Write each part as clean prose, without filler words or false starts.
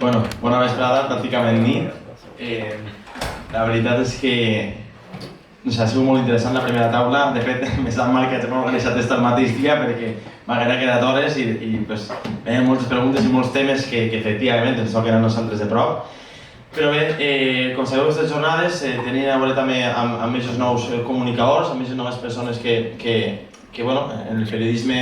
Bueno, bona vesprada, pràcticament nit. La veritat és que ha sigut molt interessant la primera taula. De fet, me sap mal que hagin organitzat el mateix dia perquè m'haguera quedat hores i veien moltes preguntes i molts temes que efectivament ens toquen a nosaltres de prop. Però bé, com sabeu, aquestes jornades tenien a veure també amb aquests nous comunicadors, amb aquestes noves persones que en el periodisme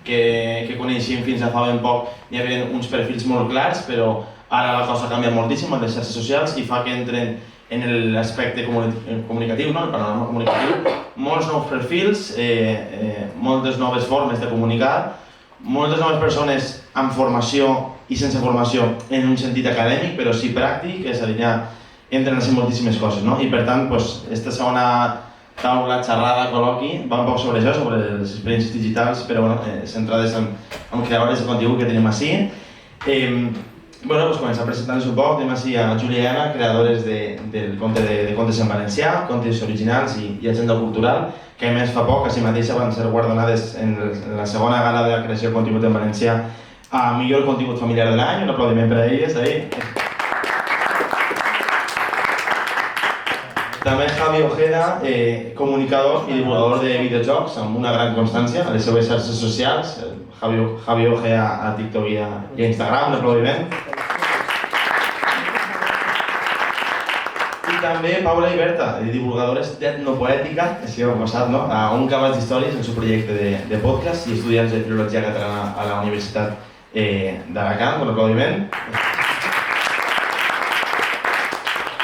que coneixíem fins a fa ben poc hi havia uns perfils molt clars, però ara la cosa canvia moltíssim amb les xarxes socials i fa que entren en l'aspecte comunicatiu, el panorama comunicatiu, molts nous perfils, moltes noves formes de comunicar, moltes noves persones amb formació i sense formació en un sentit acadèmic, però sí pràctic, és a dir, ja entren a ser moltíssimes coses, no? I per tant, aquesta segona taula, xerrada, col·loqui, va un poc sobre això, sobre les experiències digitals, però centrades en creadores de contingut que tenim ací. Començar presentant-nos un poc, tenim ací a Júlia i Anna, creadores del conte de contes en valencià, contes originals i agenda cultural, que a més fa poc, així mateixa, van ser guardonades en la segona gala de la creació de contingut en valencià a millor contingut familiar de l'any, un aplaudiment per a elles. També Javi Ojeda, comunicador i divulgador de videojocs amb una gran constància a les seves xarxes socials. Javi Ojeda a TikTok i a Instagram, un aplaudiment. I també Paula i Berta, divulgadores d'etnopoètica, així ho hem passat, no? A un cabàs d'històries, el seu projecte de podcast i estudiants de filologia catalana a la Universitat d'Alacant, un aplaudiment.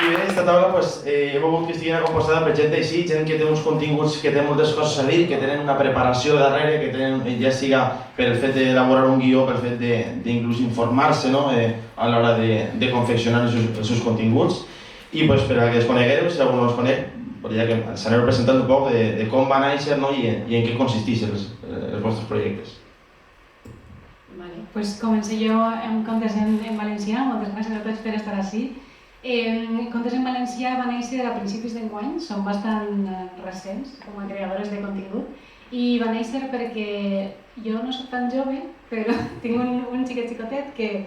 I bé, aquesta taula he volgut que estigui compostada per gent així, gent que té uns continguts, que té moltes coses a dir, que tenen una preparació darrere, que tenen, ja siga per el fet d'elaborar un guió, per el fet d'inclús informar-se a l'hora de confeccionar els seus continguts. I per a que els conegueu, si algú no els conec, ja que ens aneu presentant un poc de com va néixer i en què consisteixen els vostres projectes. Pues comencé jo amb Contes en Valencià, moltes gràcies a tots per estar ací. Contes en Valencià va néixer a principis d'enguany, són bastant recents com a creadores de contingut, i va néixer perquè jo no soc tan jove, però tinc un xicotet que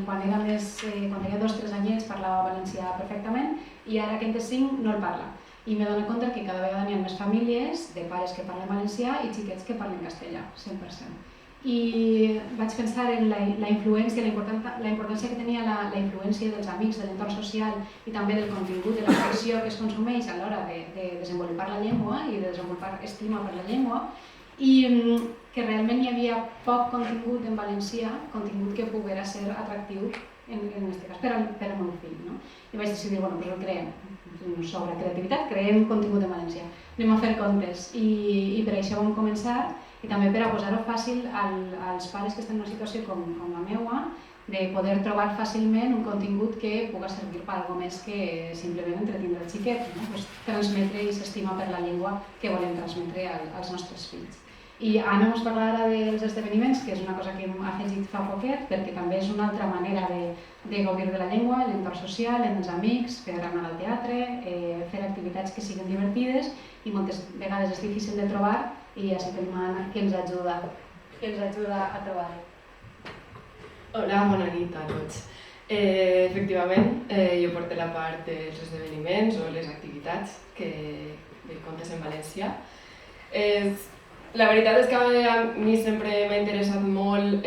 quan era 2-3 anyets parlava valencià perfectament i ara que en té 5 no el parla. I m'he donat compte que cada vegada hi ha més famílies de pares que parlen valencià i xiquets que parlen castellà, 100%. I vaig pensar en la influència, la importància que tenia la influència dels amics, de l'entorn social i també del contingut, de la ficció que es consumeix a l'hora de desenvolupar la llengua i de desenvolupar estima per la llengua, i que realment hi havia poc contingut en valencià, contingut que poguera ser atractiu, en aquest cas, per al meu fill. I vaig decidir, doncs el creem, sobre creativitat, creem contingut en valencià, anem a fer contes, i per això vam començar, i també per a posar-ho fàcil als pares que estan en una situació com la meua, de poder trobar fàcilment un contingut que pugui servir per alguna més que simplement entretindre el xiquet, transmetre i s'estima per la llengua que volem transmetre als nostres fills. I Anna ens parlarà dels esdeveniments, que és una cosa que hem afegit fa poquet, perquè també és una altra manera de gaudir de la llengua, l'entorn social, amb els amics, fer anar al teatre, fer activitats que siguin divertides i moltes vegades és difícil de trobar i així tenim Anna que ens ajuda a trobar-ho. Hola, bona nit a tots. Efectivament, jo porto la part dels esdeveniments o les activitats de Contes en Valencià. La veritat és que a mi sempre m'ha interessat molt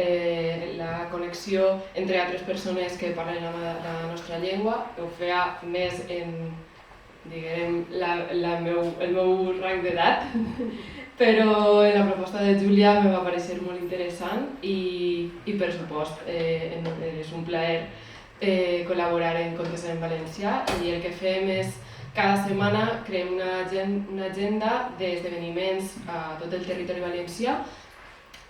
la connexió entre altres persones que parlen la nostra llengua. Ho feia més en, diguem, el meu rang d'edat, però la proposta de Júlia em va parecer molt interessant i per supost és un plaer col·laborar en Contes en Valencià i el que fem és cada setmana creem una agenda d'esdeveniments a tot el territori valencià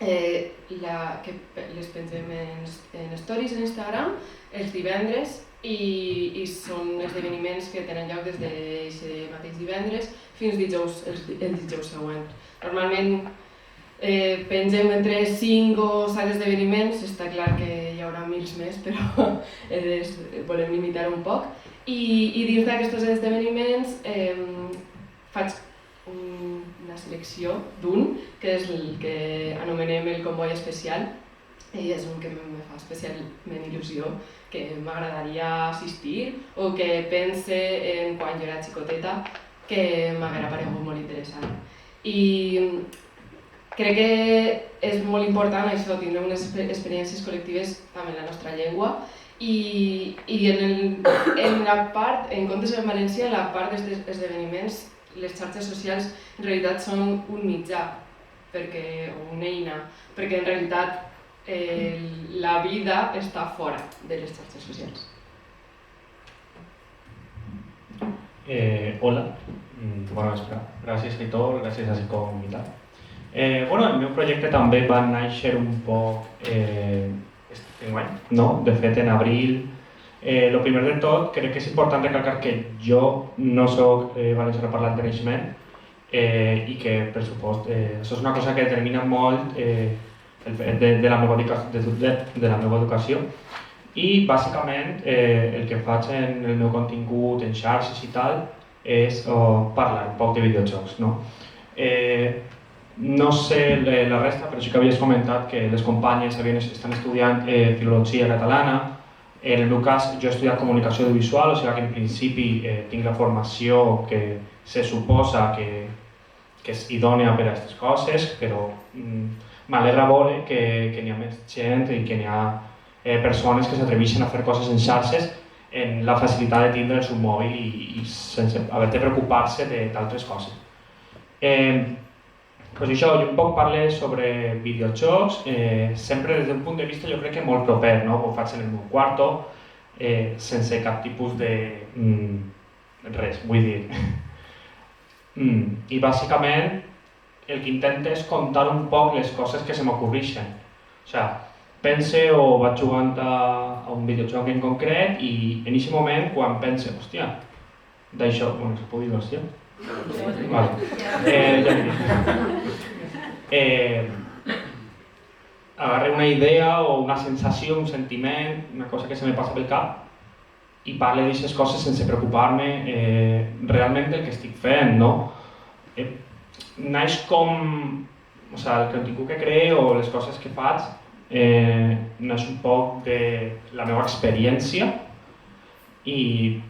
que les pengem en stories en Instagram els divendres i són esdeveniments que tenen lloc des d'aquest mateix divendres fins el dijous següent. Normalment pengem entre 5 o 7 esdeveniments, està clar que hi haurà mils més, però volem limitar un poc. I dins d'aquests esdeveniments faig una selecció d'un, que és el que anomenem el comboi especial, i és un que me fa especialment il·lusió, que m'agradaria assistir o que pense en quan jo era xicoteta, que m'haguera paregut molt interessant. I crec que és molt important això, tindre unes experiències col·lectives també en la nostra llengua i en la part, en Contes en Valencià, la part dels esdeveniments, les xarxes socials en realitat són un mitjà, o una eina, perquè en realitat la vida està fora de les xarxes socials. Hola, bona vespre. Gràcies Aitor, gràcies a Psicomitat. El meu projecte també va néixer un poc enguany, no? De fet, en abril. Lo primer de tot, crec que és important recalcar que jo no soc valenciano parlant de naixement i que, per supost, això és una cosa que determina molt de la meva educació i, bàsicament, el que faig en el meu contingut, en xarxes i tal, és parlar un poc de videojocs, no? No sé la resta, però sí que havies comentat que les companyes estan estudiant filologia catalana. En el meu cas, jo he estudiat comunicació audiovisual, o sigui que en principi tinc la formació que se suposa que és idònea per a aquestes coses, però m'alegra veure que n'hi ha més gent i que n'hi ha persones que s'atreveixen a fer coses en xarxes en la facilitat de tindre el seu mòbil i sense haver de preocupar-se d'altres coses. Pues això, jo un poc parlo sobre videojocs, sempre des d'un punt de vista jo crec que molt proper, no? Ho faig en el meu quarto, sense cap tipus de res, vull dir. I bàsicament el que intento és contar un poc les coses que se m'ocorreixen. O sigui, pense o vaig jugant a un videojoc en concret i en aquest moment quan pense, hòstia, d'això, bueno, se pot dir hòstia? Agarré una idea o una sensació, un sentiment, una cosa que se me passa pel cap i parlo d'aquestes coses sense preocupar-me realment del que estic fent, no? Naix com... O sigui, el contingut que creo o les coses que faig naix un poc de la meva experiència i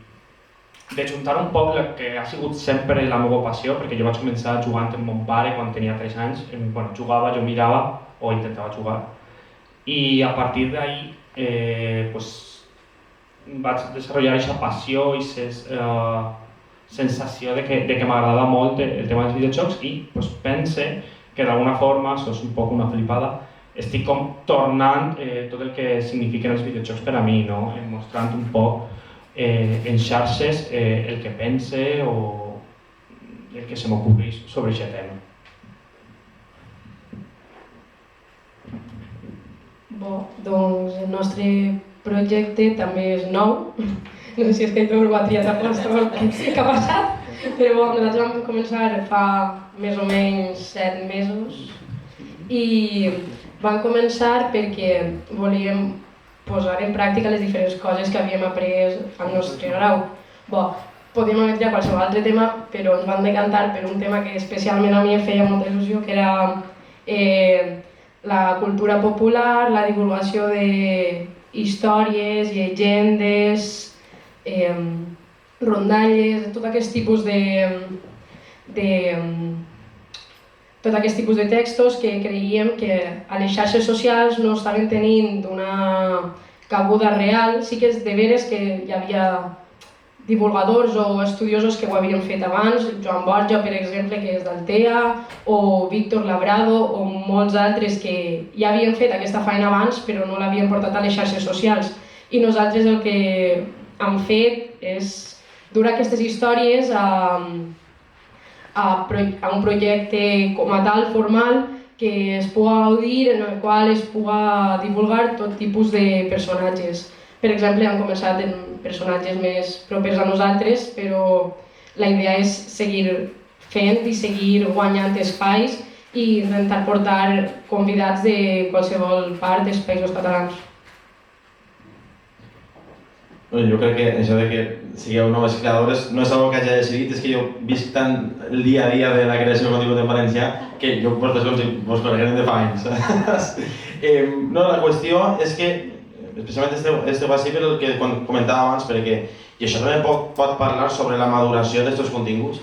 de juntar un poc el que ha sigut sempre la meva passió, perquè jo vaig començar jugant amb mon pare quan tenia 3 anys. Bueno, jugava, jo mirava o intentava jugar. I a partir d'ahí vaig desenvolupar aquesta passió i aquesta sensació de que m'agrada molt el tema dels videojocs i pense que d'alguna forma, això és un poc una flipada, estic com tornant tot el que signifiquen els videojocs per a mi, no? Mostrant un poc en xarxes el que pense o el que se m'ocorreix sobre aquest tema. Doncs el nostre projecte també és nou. No sé si és que Aitor ho ha triat a posta o què ha passat, però nosaltres vam començar fa més o menys 7 mesos i vam començar perquè volíem posar en pràctica les diferents coses que havíem après al nostre grau. Podíem haver triat qualsevol altre tema, però ens vam decantar per un tema que especialment a mi em feia molta il·lusió, que era la cultura popular, la divulgació d'històries, llegendes, rondalles, tot aquest tipus de textos que creiem que a les xarxes socials no estaven tenint una cabuda real. Sí que és de veres que hi havia divulgadors o estudiosos que ho havien fet abans, Joan Borja, per exemple, que és d'Altea, o Víctor Labrado, o molts altres que ja havien fet aquesta feina abans però no l'havien portat a les xarxes socials. I nosaltres el que hem fet és dur aquestes històries a un projecte com a tal, formal, que es pugui gaudir, en el qual es pugui divulgar tot tipus de personatges. Per exemple, hem començat amb personatges més propers a nosaltres, però la idea és seguir fent i seguir guanyant espais i intentar portar convidats de qualsevol part dels països catalans. Jo crec que això de que sigueu noves creadores no és una que hagi decidit, és que jo visc tant el dia a dia de la creació de contingut en valencià que jo vos coneixem de fa anys. No, la qüestió és que, especialment este va ser el que comentava abans, perquè, i això també pot parlar sobre la maduració d'aquests continguts,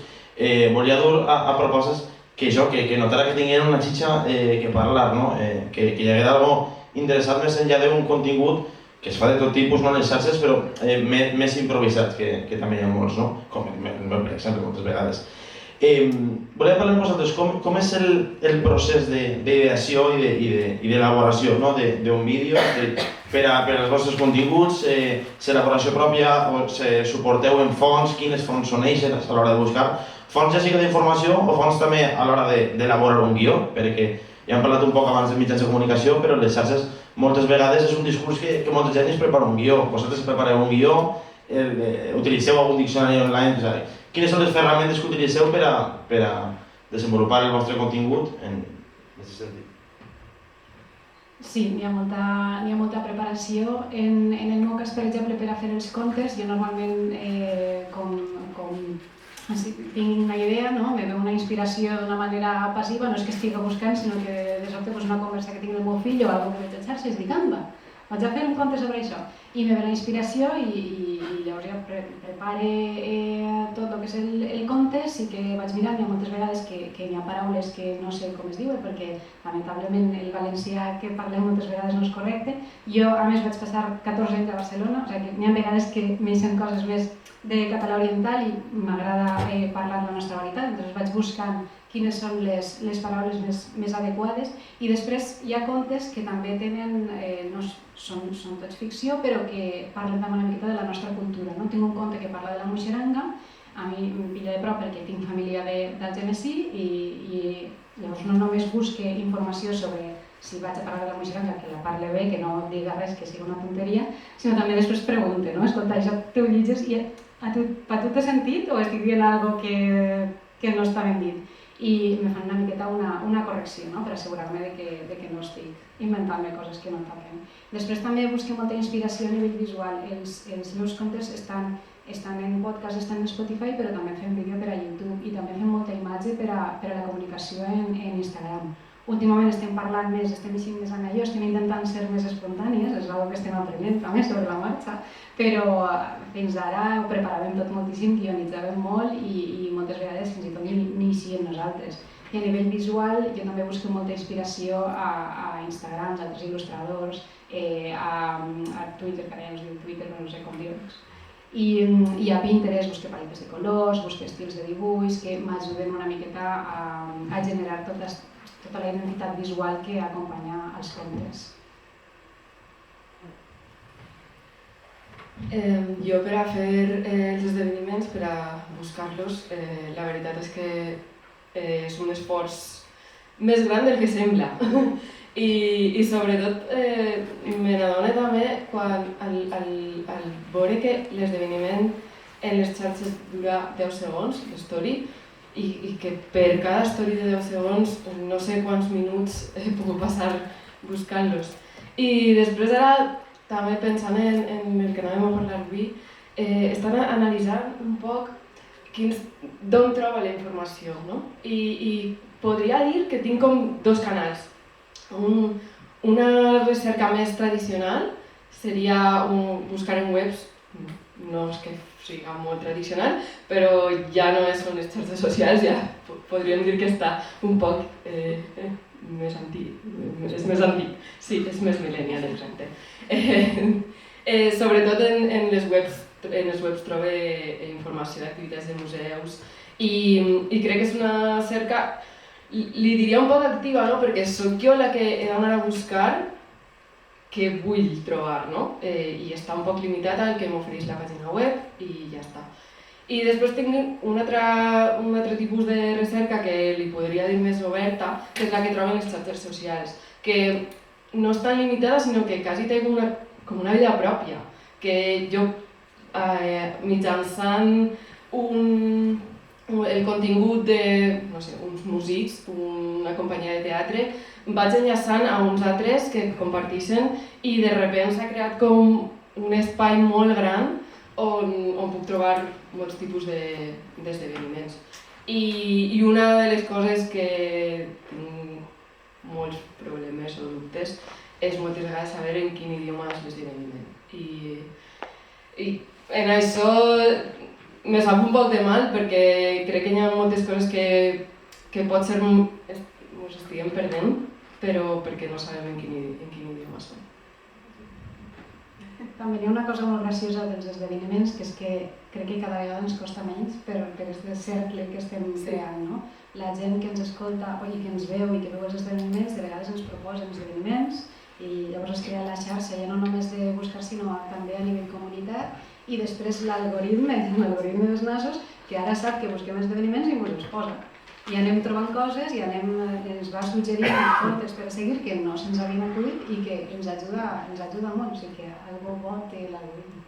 volia dur a propostes que notara que tinguin una xitxa que parlar, no? Que hi hagués algo interessant més enllà d'un contingut que es fa de tot tipus, no en les xarxes, però més improvisat, que també hi ha molts, no? Com el meu, per exemple, moltes vegades. Volia parlar amb vosaltres com és el procés d'ideació i d'elaboració d'un vídeo per als vostres continguts, si l'elaboració pròpia o si suporteu en fonts, quines fonts són eixes a l'hora de buscar, fonts ja sigui d'informació o fonts també a l'hora d'elaborar un guió, perquè ja hem parlat un poc abans de mitjans de comunicació, però les xarxes moltes vegades és un discurs que molta gent es prepara un guió. Vosaltres prepareu un guió, utilitzeu algun diccionari online, quines són les ferramentes que utilitzeu per a desenvolupar el vostre contingut en aquest sentit? Sí, n'hi ha molta preparació. En el meu cas, per exemple, per a fer els contes, jo normalment, tinc una idea, no? Me ve una inspiració d'una manera passiva, no és que estigui buscant, sinó que de sobte una conversa que tinc amb el meu fill o alguna que veig a xarxes, dic, anda, vaig a fer un conte sobre això. I me ve la inspiració i llavors ja prepare tot el que és el conte, sí que vaig mirant, hi ha moltes vegades que hi ha paraules que no sé com es diuen, perquè lamentablement el valencià que parlem moltes vegades no és correcte. Jo, a més, vaig passar 14 anys a Barcelona, o sigui que n'hi ha vegades que m'eixen coses més de català oriental i m'agrada parlar la nostra varietat, doncs vaig buscant quines són les paraules més adequades i després hi ha contes que també tenen, no són tots ficció, però que parlen també una miqueta de la nostra cultura. Tinc un conte que parla de la moixeranga, a mi em pilla de prop perquè tinc família d'Algemesí i llavors no només busque informació sobre si vaig a parlar de la moixeranga, que la parle bé, que no diga res que sigui una tonteria, sinó també després pregunte, no? Escolta, això t'ho llitges i a tu t'ha sentit o estic dient alguna cosa que no està ben dit? I me fan una miqueta una correcció, no? Per assegurar-me de que no estic inventant-me coses que no toquen. Després també busquem molta inspiració a nivell visual. Els meus contes estan en podcast, estan en Spotify, però també fem vídeo per a YouTube i també fem molta imatge per a la comunicació en Instagram. Últimament estem parlant més, estem eixint més amb allò, estem intentant ser més espontànies, és una cosa que estem aprenent també sobre la marxa, però fins ara ho preparàvem tot moltíssim, guionitzàvem molt i moltes vegades fins i tot ni eixíem nosaltres. I a nivell visual jo també busco molta inspiració a Instagram, a altres il·lustradors, a Twitter, que ara ja no es diu Twitter, no sé com dir-ho. I a Pinterest busque paletes de colors, busque estils de dibuix que m'ajuden una miqueta a generar tota la identitat visual que acompanya els contes. Jo per a fer els esdeveniments, per a buscar-los, la veritat és que és un esforç més gran del que sembla. I sobretot me n'adono també quan al veure que l'esdeveniment en les xarxes dura 10 segons, l'story, i que per cada story de 10 segons no sé quants minuts puc passar buscant-los. I després ara, també pensant en el que anàvem a parlar avui, estava analitzant un poc d'on troba la informació, no? I podria dir que tinc com dos canals. Una recerca més tradicional seria buscar en webs, no és que sigui molt tradicional, però ja no són les xarxes socials, ja podríem dir que està un poc més antic, és més antic, sí, és més millennial, exacte. Sobretot en les webs trobo informació d'activitats de museus i crec que és una cerca, li diria un poc activa, no? Perquè sóc jo la que he d'anar a buscar què vull trobar, no? I està un poc limitat al que m'ofereix la pàgina web i ja està. I després tinc un altre tipus de recerca que li podria dir més oberta, que és la que trobo en les xarxes socials, que no és tan limitada, sinó que quasi té com una vida pròpia, que jo mitjançant el contingut d'uns músics, una companyia de teatre, vaig enllaçant a uns altres que comparteixen i de sobte s'ha creat com un espai molt gran on puc trobar molts tipus d'esdeveniments. I una de les coses que tinc molts problemes o dubtes és moltes vegades saber en quin idioma és l'esdeveniment. I en això me sap un poc de mal perquè crec que hi ha moltes coses que pot ser ens estiguem perdent, però perquè no sabem en quin idioma són. També hi ha una cosa molt graciosa dels esdeveniments, que és que crec que cada vegada ens costa menys per aquest cercle que estem creant, no? La gent que ens escolta i que ens veu i que veu els esdeveniments, de vegades ens proposen esdeveniments i llavors es crea la xarxa, ja no només de buscar, sinó també a nivell comunitat, i després l'algoritme dels nassos, que ara sap que busquem esdeveniments i ens els posa. I anem trobant coses i ens va suggerint comptes per a seguir que no se'ns havien acudit i que ens ajuda molt, o sigui que algo bo té l'algoritme.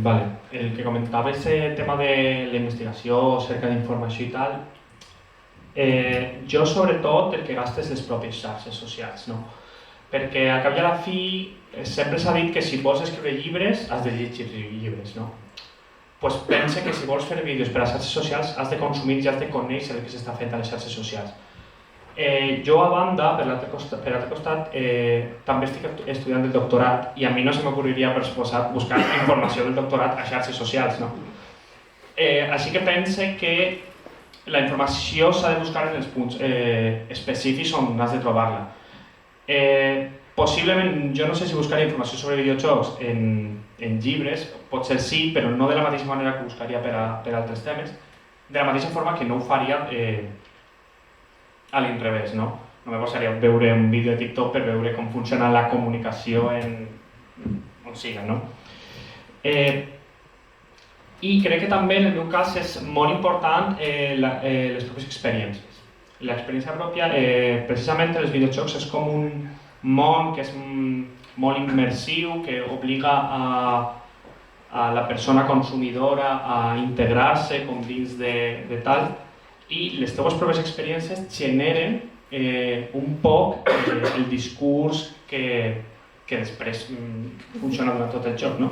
Vale, el que comentava ese tema de la investigació, cerca d'informació i tal, jo sobretot el que gasto és les pròpies xarxes socials, no? Perquè al cap i a la fi sempre s'ha dit que si vols escriure llibres has de llegir llibres, no? Pues pensa que si vols fer vídeos per a xarxes socials has de consumir i has de conèixer el que s'està fent a les xarxes socials. Jo a banda, per l'altre costat, també estic estudiant el doctorat i a mi no se m'ocorreria, per suposat, buscar informació del doctorat a xarxes socials, no? Així que pense que la informació s'ha de buscar en els punts específics on has de trobar-la. Possiblement, jo no sé si buscaria informació sobre videojocs en llibres, potser sí, però no de la mateixa manera que buscaria per altres temes, de la mateixa forma que no ho faria a l'inrevés, no? No me posaria a veure un vídeo de TikTok per veure com funciona la comunicació on siga, no? I crec que també en el meu cas és molt important les pròpies experiències. L'experiència pròpia, precisament els videojocs és com un món que és molt immersiu, que obliga a la persona consumidora a integrar-se com dins de tal, i les teves pròpies experiències generen un poc el discurs que després funciona durant tot el joc, no?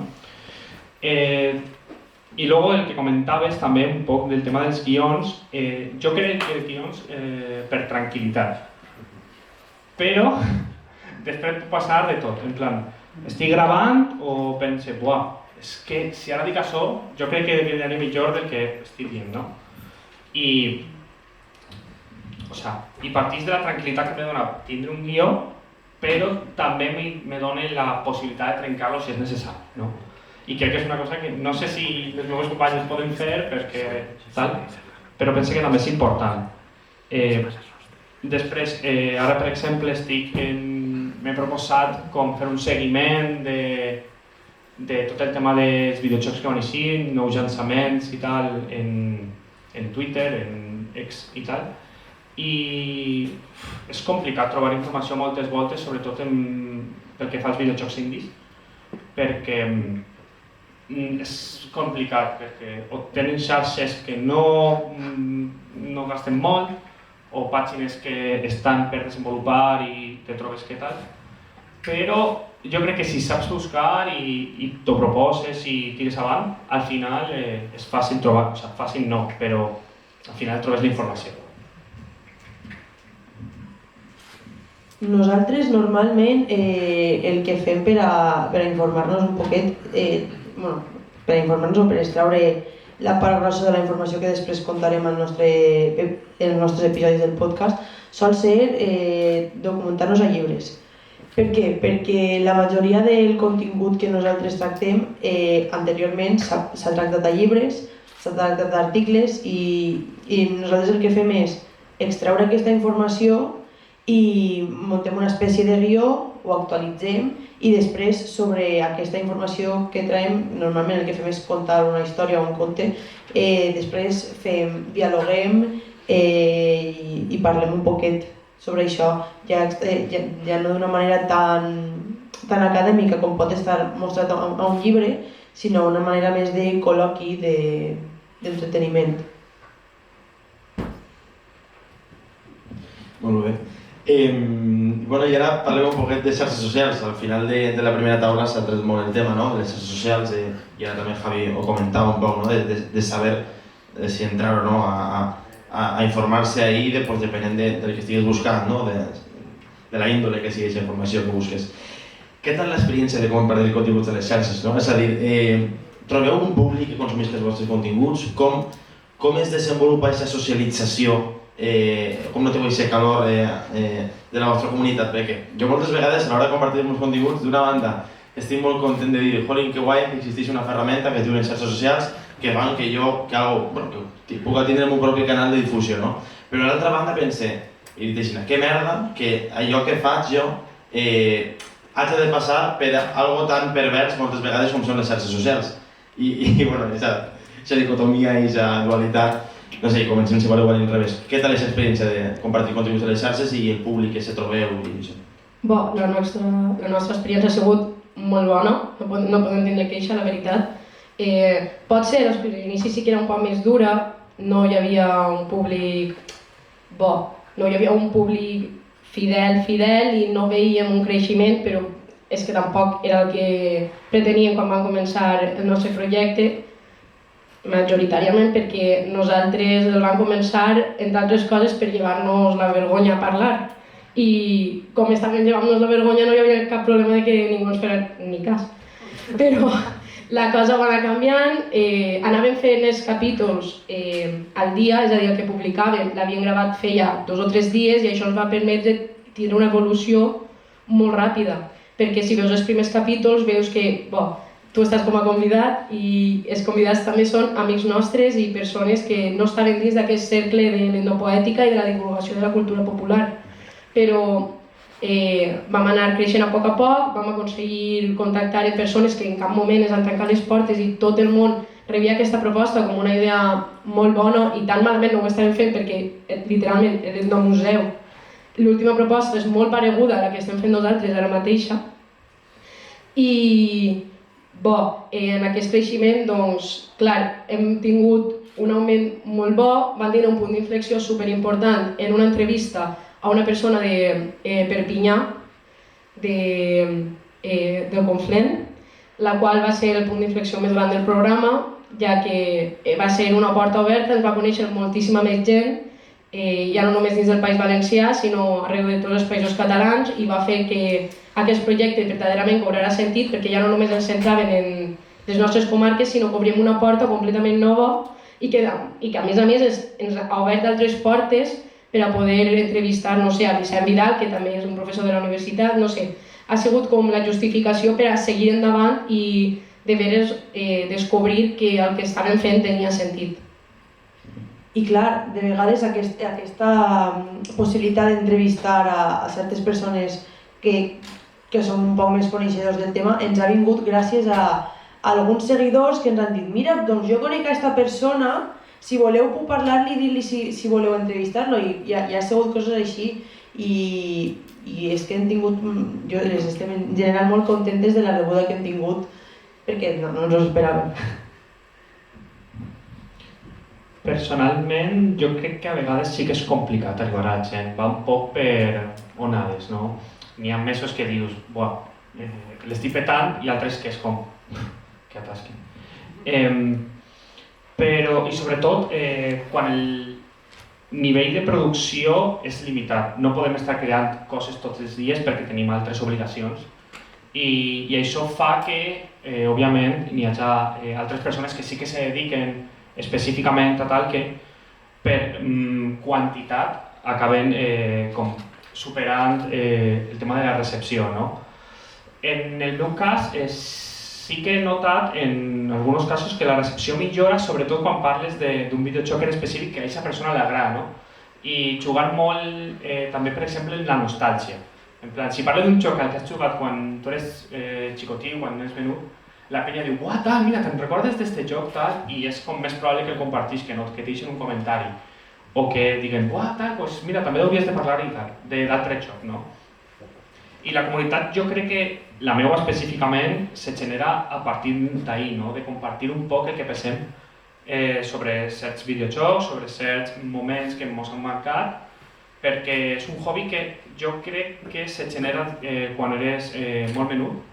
I luego el que comentaves també un poc del tema dels guions, jo crec que els guions per tranquil·litat, però després pot passar de tot, en plan, estic gravant o pense, buah, és que si ara dic això, jo crec que quedaré millor del que estic dient, no? I partís de la tranquil·litat que me dona tindre un guió, però també me dona la possibilitat de trencar-lo si és necessari, no? I crec que és una cosa que no sé si les meves companyes poden fer perquè tal, però penso que també és important. Després, ara per exemple m'he proposat com fer un seguiment de tot el tema dels videojocs que van eixir, nous llançaments i tal en Twitter, en X i tal. I és complicat trobar informació moltes voltes, sobretot pel que fa als videojocs indis, perquè és complicat, perquè o tenen xarxes que no gasten molt, o pàgines que estan per desenvolupar i te trobes que tal, però jo crec que si saps buscar i t'ho proposes i tires avant, al final és fàcil trobar, o sigui, fàcil no, però al final trobes la informació. Nosaltres normalment el que fem per a informar-nos un poquet, per a informar-nos o per extraure la part grossa de la informació que després contarem en els nostres episodis del podcast, sol ser documentar-nos a llibres. Per què? Perquè la majoria del contingut que nosaltres tractem anteriorment s'ha tractat a llibres, s'ha tractat a articles i nosaltres el que fem és extraure aquesta informació i muntem una espècie de guió, ho actualitzem i després sobre aquesta informació que traiem, normalment el que fem és contar una història o un conte, després dialoguem i parlem un poquet sobre això, ja no d'una manera tan acadèmica com pot estar mostrat a un llibre, sinó una manera més de col·loqui, d'entreteniment. Molt bé. Bueno, i ara parlem un poquet de xarxes socials. Al final de la primera taula s'ha tret molt el tema, no?, de les xarxes socials, i ara també Javi ho comentava un poc, no?, de saber si entrar o no a informar-se ahí depenent del que estigues buscant, no? de la índole que sigui aquesta informació que busques. Què tal l'experiència de compartir continguts de les xarxes? No? És a dir, trobeu un públic que consumeix els vostres continguts? Com es desenvolupa aquesta socialització? Com noteu aquest calor de la vostra comunitat? Perquè jo moltes vegades a l'hora de compartir els meus continguts, d'una banda, estic molt content de dir, jolín, que guai que existeix una ferramenta que es diu les xarxes socials que fan que jo que puc tindre el meu propi canal de difusió, no? Però a l'altra banda pense, i dic, que merda que allò que faig jo haig de passar per algo tan pervers moltes vegades com són les xarxes socials. I bueno, aquesta dicotomia i aquesta dualitat, no sé, comencem si voleu a l'inrevés. Què tal aquesta experiència de compartir continguts a les xarxes i el públic que se trobeu i això? Bo, la nostra experiència ha sigut molt bona, no podem tindre queixa, la veritat. Potser a l'inici sí que era un poc més dura, no hi havia un públic bo, no hi havia un públic fidel i no veiem un creixement, però és que tampoc era el que preteníem quan vam començar el nostre projecte, majoritàriament perquè nosaltres el vam començar, entre altres coses, per llevar-nos la vergonya a parlar. I com estàvem llevant-nos la vergonya no hi havia cap problema de que ningú ens fera ni cas. Però la cosa va anar canviant, anàvem fent els capítols al dia, és a dir, el que publicàvem l'havíem gravat feia 2 o 3 dies i això ens va permetre tenir una evolució molt ràpida. Perquè si veus els primers capítols veus que tu estàs com a convidat i els convidats també són amics nostres i persones que no estaven dins d'aquest cercle de l'endopoètica i de la divulgació de la cultura popular. Però vam anar creixent a poc, vam aconseguir contactar amb persones que en cap moment ens han tancat les portes i tot el món rebia aquesta proposta com una idea molt bona i tan malament no ho estàvem fent perquè literalment és del museu. L'última proposta és molt pareguda a la que estem fent nosaltres ara mateixa i en aquest creixement, doncs, clar, hem tingut un augment molt bo, van tenir un punt d'inflexió superimportant en una entrevista a una persona de Perpinyà, del Conflent, la qual va ser el punt d'inflexió més gran del programa, ja que va ser una porta oberta, ens va conèixer moltíssima més gent, ja no només dins del País Valencià, sinó arreu de tots els països catalans, i va fer que aquest projecte verdaderament cobrarà sentit, perquè ja no només ens centraven en les nostres comarques, sinó que obríem una porta completament nova i que a més ens ha obert d'altres portes per a poder entrevistar, no sé, a Vicent Vidal, que també és un professor de la universitat, no sé. Ha sigut com la justificació per a seguir endavant i de veres descobrir que el que estàvem fent tenia sentit. I clar, de vegades aquesta possibilitat d'entrevistar a certes persones que són un poc més coneixedors del tema ens ha vingut gràcies a alguns seguidors que ens han dit mira, doncs jo conec a aquesta persona, si voleu puc parlar-li i dir-li si voleu entrevistar-lo, i ha sigut coses així i és que hem tingut, jo estem en general molt contentes de la rebuda que hem tingut perquè no ens ho esperàvem. Personalment, jo crec que a vegades sí que és complicat arribar a la gent, va un poc per onades, no? N'hi ha mesos que dius, buah, l'estic petant, i altres que és com, que atasquen. Però, i sobretot, quan el nivell de producció és limitat, no podem estar creant coses tots els dies perquè tenim altres obligacions i això fa que, òbviament, n'hi hagi altres persones que sí que se dediquen específicament a tal que per quantitat acaben com superant el tema de la recepció, no? En el meu cas sí que he notat en alguns casos que la recepció millora, sobretot quan parles d'un videojoc en específic que a aquesta persona li agrada, no? I jugar molt també, per exemple, en la nostàlgia. En plan, si parlo d'un joc al que has jugat quan tu eres xicotiu, quan eres menut, la penya diu, uah, tal, mira, te'n recordes d'este joc, tal, i és com més probable que el compartís, que no, que et deixin un comentari. O que diguen, uah, tal, doncs mira, també hauries de parlar-hi d'altre joc, no? I la comunitat, jo crec que la meva específicament se genera a partir d'ahir, no? De compartir un poc el que pensem sobre certs videojocs, sobre certs moments que ens han marcat, perquè és un hobby que jo crec que se genera quan eres molt menut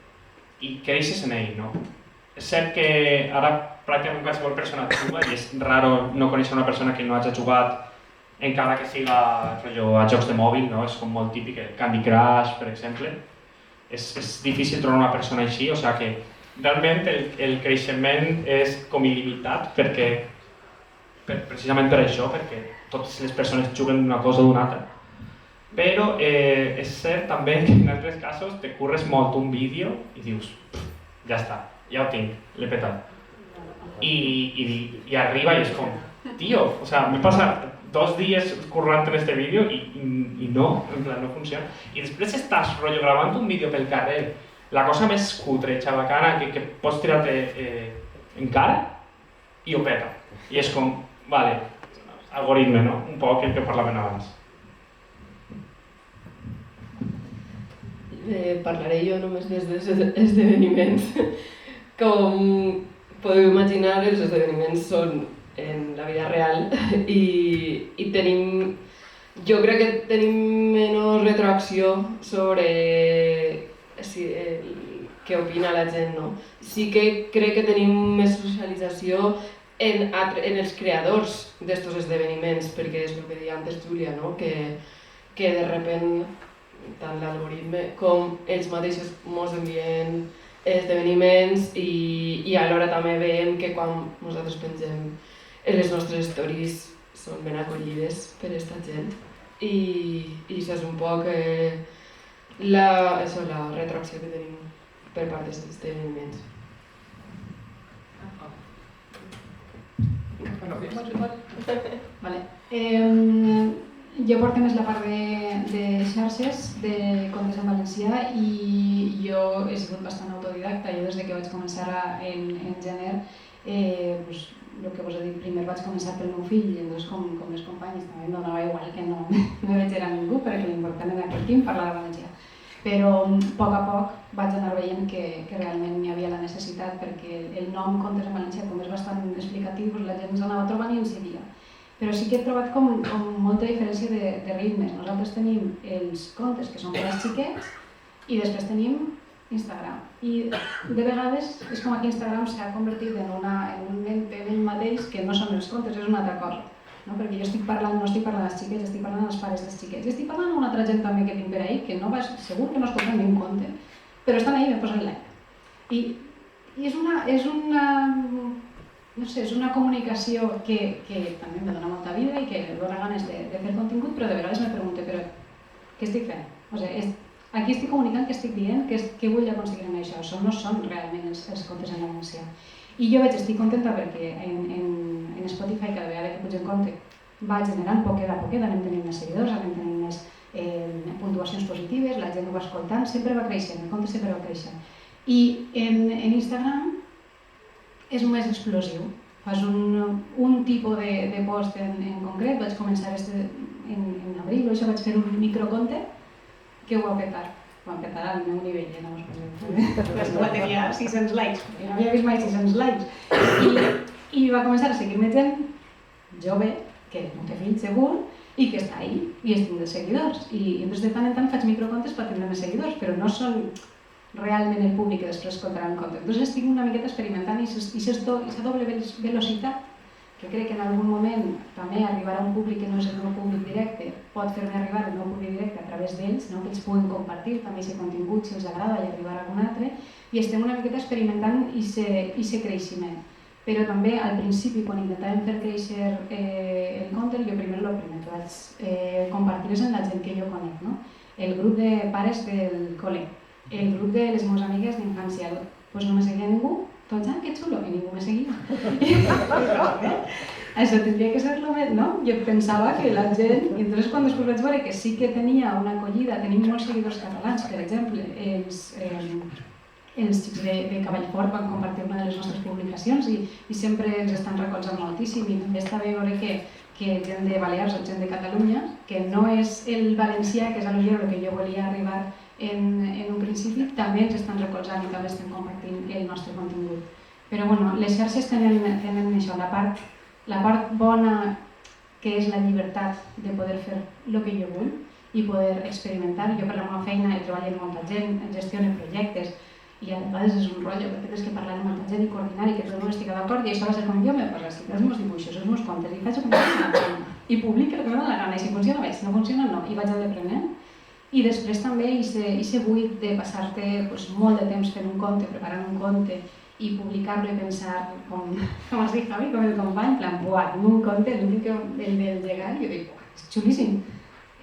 i creixes en ell, no? És cert que ara pràcticament qualsevol persona juga i és raro no conèixer una persona que no hagi jugat encara que siga rotllo, a jocs de mòbil, no? És com molt típic, el Candy Crush, per exemple. És difícil trobar una persona així, o sigui que realment el creixement és com il·limitat precisament per això, perquè totes les persones juguen d'una cosa o d'una altra. Però és cert també que en altres casos te curres molt un vídeo i dius, ja està, ja ho tinc, l'he petat. I arriba i és com, tio, o sea, m'he passat 2 dies currant en este vídeo i no, en plan, no funciona. I després estàs rotllo gravant un vídeo pel carrer, la cosa més cutre, xabacana, que pots tirar-te en cara i ho peta. I és com, vale, algoritme, no? Un poc el que parlàvem abans. Parlaré jo només dels esdeveniments. Com podeu imaginar, els esdeveniments són en la vida real i tenim, jo crec que tenim menys retroacció sobre què opina la gent, no? Sí que crec que tenim més socialització en els creadors d'estos esdeveniments, perquè és el que deia antes Júlia, no? Que de repent tant l'algoritme com ells mateixos ens envien esdeveniments i alhora també veiem que quan nosaltres pengem les nostres stories són ben acollides per aquesta gent i això és un poc la retroacció que tenim per part d'aquests esdeveniments. Vale. Jo porto més la part de xarxes, de contes en valencià i jo he sigut bastant autodidacta. Jo des que vaig començar en gener, pues, el que vos he dit, primer vaig començar pel meu fill i llavors com les companyes també em donava igual que no me veig a ningú perquè l'important en aquell temps parlar de valencià. Però a poc vaig anar veient que realment hi havia la necessitat perquè el nom Contes en Valencià, com és bastant explicatiu, la gent ens anava trobant i ens seguia. Però sí que he trobat com molta diferència de ritmes. Nosaltres tenim els contes que són per als xiquets i després tenim Instagram. I de vegades és com que Instagram s'ha convertit en un ente en ell mateix que no són els contes, és una altra cosa. No? Perquè jo no estic parlant als xiquets, estic parlant als pares dels xiquets. I estic parlant amb una altra gent també que tinc per ahí, que segur que no escolten ni un conte, però estan ahí i me posen like. I és una comunicació que també me dona molta vida i que em dona ganes de fer contingut, però de vegades me pregunto, però què estic fent? O sigui, aquí estic comunicant què estic dient, què vull aconseguir amb això. Això no són realment els contes en valencià. I jo estic contenta perquè en Spotify cada vegada que puig en conte va generant poquet a poquet, anem tenint més seguidors, anem tenint més puntuacions positives, la gent ho va escoltant, sempre va creixent, el conte sempre va creixent. I en Instagram és més explosiu. Fas un tipus de post en concret, vaig començar en abril, això vaig fer un microconte que ho va petar. Ho va petar al meu nivell, ja no us poseu. La tenia 600 likes, no havia vist mai 600 likes. I va començar a seguir-me gent jove, que no té fills segur, i que està ahí, i es tinc de seguidors. I de tant en tant faig microcontes per tindre més seguidors, però no són realment el públic que després escoltarà el conte. Entonces estic una miqueta experimentant i aquesta doble velocitat, que crec que en algun moment també arribarà a un públic que no és el meu públic directe, pot fer-me arribar al meu públic directe a través d'ells, no? Que ells puguin compartir també aquest contingut si els agrada i arribar a algun altre, i estem una miqueta experimentant aquest creixement. Però també al principi, quan intentàvem fer créixer el conte, jo primer que vaig compartir és amb la gent que jo conec, no? El grup de pares del col·le, el grup de les meves amigues d'infància, doncs no me seguia ningú, tots, que xulo, i ningú me seguia. Això tindria que ser el més, no? Jo pensava que la gent, i després quan després vaig veure que sí que tenia una acollida, tenim molts seguidors catalans, per exemple, els xics de Cavallfort van compartir una de les nostres publicacions i sempre ens estan recolzant moltíssim i també està bé veure que gent de Balears o gent de Catalunya, que no és el valencià, que és el que jo volia arribar en un principi, també ens estan recolzant i també estem compartint el nostre contingut. Però bueno, les xarxes tenen això, la part bona que és la llibertat de poder fer el que jo vull i poder experimentar. Jo per la meva feina treballo amb molta gent, gestiono projectes i a vegades és un rotllo perquè tens que parlar amb molta gent i coordinar i que tot el món estigui d'acord i això va ser com jo me poso a escriure els meus dibuixos, els meus contes i faig com una feina. i publico el que me dóna la gana, i si funciona bé, si no funciona no, i vaig aprenent. I després també aquest buit de passar-te molt de temps fent un conte, preparant un conte i publicar-lo i pensar, com has dit Javi, com el company, en plan, buah, tinc un conte, l'últim que el del llegat, i jo dic, buah, és xulíssim.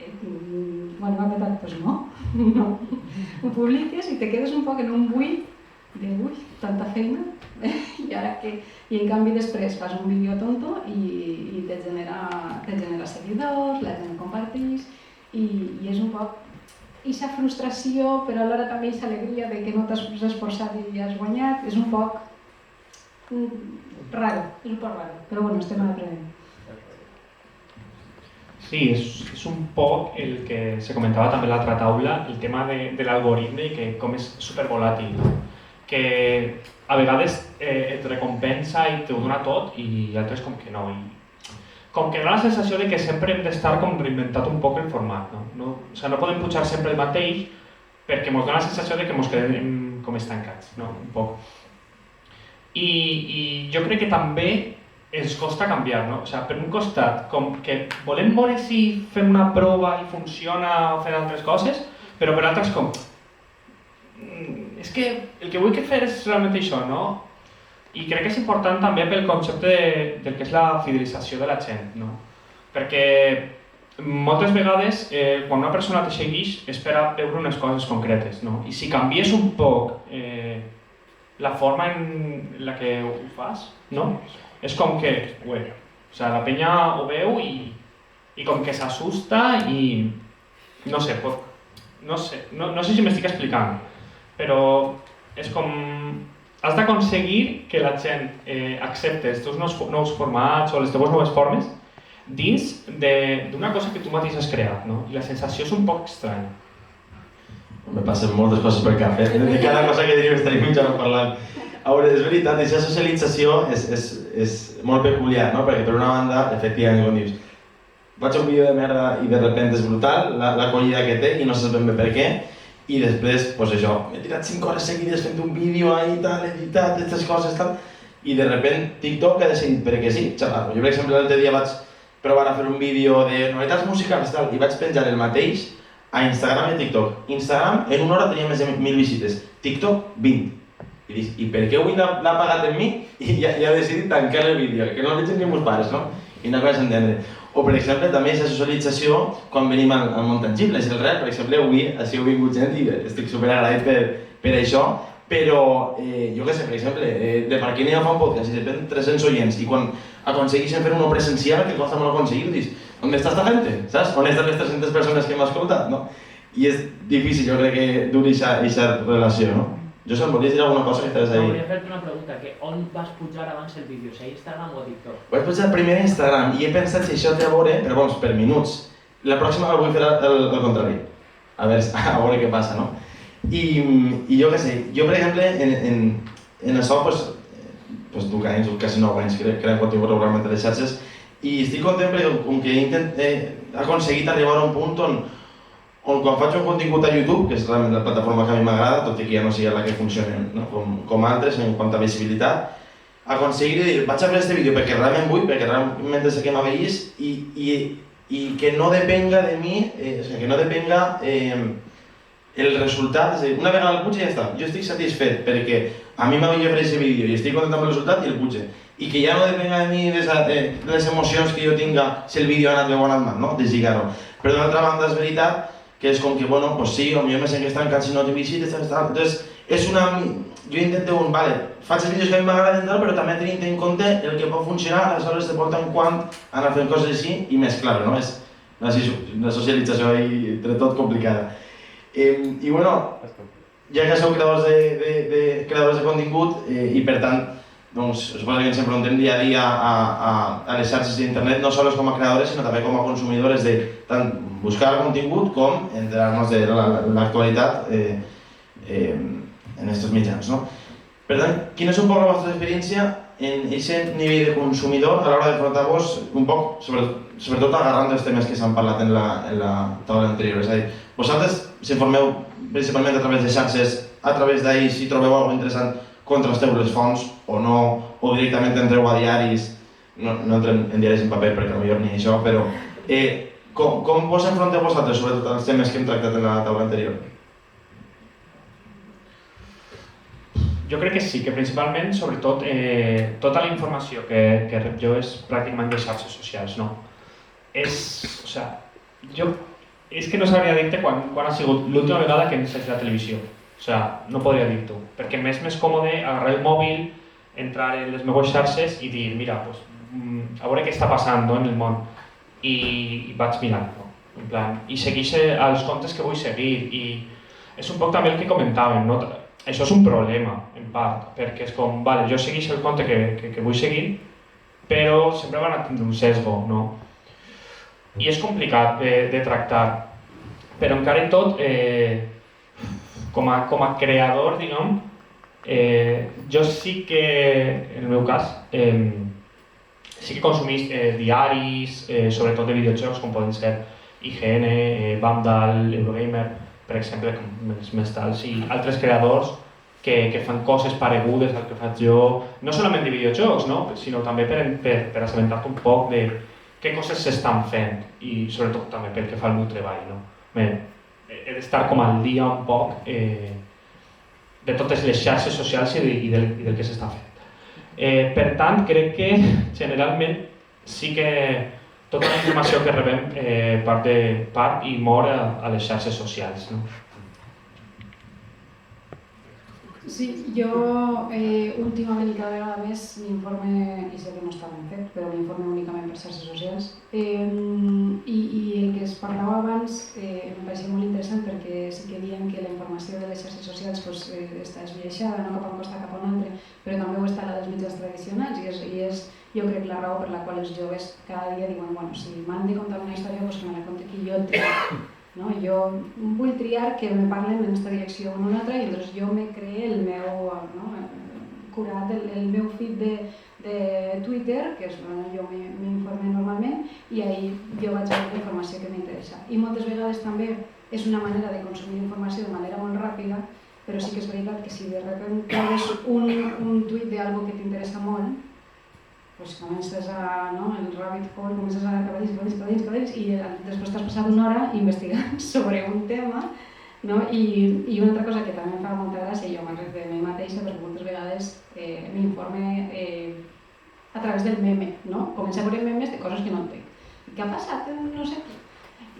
Bueno, m'ha petat, doncs no. Ho publiques i te quedes un poc en un buit de, ui, tanta feina, i ara què? I en canvi després fas un vídeo tonto i te genera seguidors, la gent comparteix, i és un poc aquesta frustració, però alhora també aquesta alegria de que no t'has esforçat i has guanyat, és un poc raro, però bueno, estem aprenent. Sí, és un poc el que se comentava també a l'altra taula, el tema de l'algoritme i que com és supervolàtil, no? Que a vegades et recompensa i t'ho dona tot i altres com que no. Com que dona la sensació de que sempre hem d'estar com reinventat un poc el format, no? O sigui, no podem pujar sempre el mateix perquè ens dona la sensació de que ens quedem com estancats, no? Un poc. I jo crec que també ens costa canviar, no? O sigui, per un costat, com que volem veure si fem una prova i funciona o fem altres coses, però per altres com... És que el que vull que fer és realment això, no? I crec que és important també pel concepte del que és la fidelització de la gent, no? Perquè moltes vegades quan una persona te segueix espera veure unes coses concretes, no? I si canvies un poc la forma en la que ho fas, no? És com que, o sigui, la penya ho veu i com que s'assusta i no sé si m'estic explicant, però és com... Has d'aconseguir que la gent accepti els teus nous formats o les teves noves formes dins d'una cosa que tu mateix has creat, no? I la sensació és un poc estranya. Me passen moltes coses per cap, de cada cosa que dius estaríem mitja hora parlant. A veure, és veritat, aquesta socialització és molt peculiar, no? Perquè per una banda, efectivament, com dius, faig un vídeo de merda i de repente és brutal l'acollida que té i no saps ben bé per què. I després, doncs això, m'he tirat 5 hores seguides fent un vídeo ahí, tal, editat, aquestes coses, tal, i de repente TikTok ha decidit perquè sí, xerrar-lo. Jo, per exemple, l'altre dia vaig provar a fer un vídeo de novetats musicals, tal, i vaig penjar el mateix a Instagram i a TikTok. Instagram en una hora tenia més de 1.000 visites, TikTok 20. I dic, i per què avui l'ha pagat en mi? I ja ha decidit tancar el vídeo, que no el vegin ni meus pares, no? I no acabes d'entendre. O, per exemple, també aquesta socialització quan venim al món tangible, és el real. Per exemple, avui així heu vingut gent i estic superagraït per això, però jo què sé, per exemple, de per què n'hi fa un podcast i depèn 300 oients i quan aconsegueixen fer uno presencial, que costa molt aconseguir, dius, on està esta gente? Saps? On estan les 300 persones que m'ha escoltat, no? I és difícil, jo crec que duri aquesta relació, no? Josep, volies dir alguna cosa que estaves ahí? Volia fer-te una pregunta, que on vas pujar abans el vídeo, si a Instagram o a TikTok? Vaig pujar primer a Instagram i he pensat si això té a veure, però bons, per minuts. La pròxima la vull fer al contrari, a veure què passa, no? I jo què sé, jo per exemple, en això, pues 12 anys o quasi 9 anys creant contingut regularment a les xarxes i estic content perquè com que he aconseguit arribar a un punt on quan faig un contingut a YouTube, que és realment la plataforma que a mi m'agrada, tot i que ja no sigui la que funcioni, no? com altres en quant a visibilitat, aconseguir dir, vaig a fer aquest vídeo perquè realment vull, perquè realment és el que m'aveís i que no depenga de mi, que no depenga el resultat, és a dir, una vegada el puig i ja està, jo estic satisfet perquè a mi m'havia fet aquest vídeo i estic content amb el resultat i el puig. I que ja no depenga de mi de les emocions que jo tinga si el vídeo ha anat bé o ha anat mal, no? Deslligar-ho. Però d'altra banda és veritat que és com que, bueno, pues sí, potser me segueix tancant si no t'he visites, tal. Entonces, és una... Jo intento vale, faig els vídeos que a mi m'agraden, però també tenint en compte el que pot funcionar, aleshores de volta en quant anar fent coses així i mesclar-ho, no? És una socialització ahí entre tot complicada. I bueno, ja que sou creadors de contingut i per tant, doncs, suposo que ens enfrontem dia a dia a les xarxes d'internet, no sols com a creadores, sinó també com a consumidores de tant buscar contingut com enterar-nos de l'actualitat en aquests mitjans, no? Per tant, quina és un poc la vostra experiència en aquest nivell de consumidor a l'hora d'enfrontar-vos un poc, sobretot agarrant els temes que s'han parlat en la taula anterior? És a dir, vosaltres s'informeu principalment a través de xarxes, a través d'ahir, si trobeu alguna cosa interessant, contrasteu les fonts o no, o directament entreu a diaris, no entrem en diaris en paper perquè potser ni això, però com vos enfronteu vosaltres, sobretot als temes que hem tractat en la taula anterior? Jo crec que sí, que principalment, sobretot, tota la informació que rep jo és pràcticament de xarxes socials, no? És que no sabria dir-te quan ha sigut l'última vegada que hem vist la televisió. O sigui, no podria dir-t'ho, perquè m'és més còmode agarrar el mòbil, entrar en les meves xarxes i dir, mira, pues, a veure què està passant, no, en el món. I vaig mirant, no? En plan, i seguir els comptes que vull seguir. I és un poc també el que comentàvem, no? Això és un problema, en part, perquè és com, vale, jo segueixo el compte que vull seguir, però sempre van a tindre un sesgo, no? I és complicat de tractar, però encara i tot, com a creador, diguem, jo sí que, en el meu cas, sí que consumís diaris, sobretot de videojocs, com poden ser IGN, Vandal, Eurogamer, per exemple, com els més tals, i altres creadors que fan coses paregudes al que faig jo, no solament de videojocs, no? Sinó també per assabentar-te un poc de què coses s'estan fent i sobretot també pel que fa al meu treball, no? He d'estar com al dia un poc de totes les xarxes socials i del que s'està fent. Per tant, crec que generalment sí que tota la informació que rebem part i mor a les xarxes socials, no? Sí, jo últimament i cada vegada més m'informe, i sé que no està ben fet, però m'informe únicament per xarxes socials. I el que es parlava abans em pareixia molt interessant perquè sí que diem que la informació de les xarxes socials està esbiaixada, no cap a un costat cap a un altre, però també ho està la dels mitjans tradicionals i és jo crec la raó per la qual els joves cada dia diuen, bueno, si m'han de contar una història, doncs que me la conti qui jo triar. No? Jo vull triar que me parlen en aquesta direcció o en una altra i llavors jo me cree el meu, curat el meu feed de Twitter, que és on jo m'informe normalment, i ahí jo vaig veure la informació que m'interessa. I moltes vegades també és una manera de consumir informació de manera molt ràpida, però sí que és veritat que si de repente trobes un tuit d'algo que t'interessa molt, pues comences el rabbit hole, comences a cadents i després t'has passat una hora investigant sobre un tema, no? I una altra cosa que també em fa molta gràcia, jo m'enric de mi mateixa perquè moltes vegades m'informe a través del meme, no? Començo a veure memes de coses que no entenc. Què ha passat en no sé què?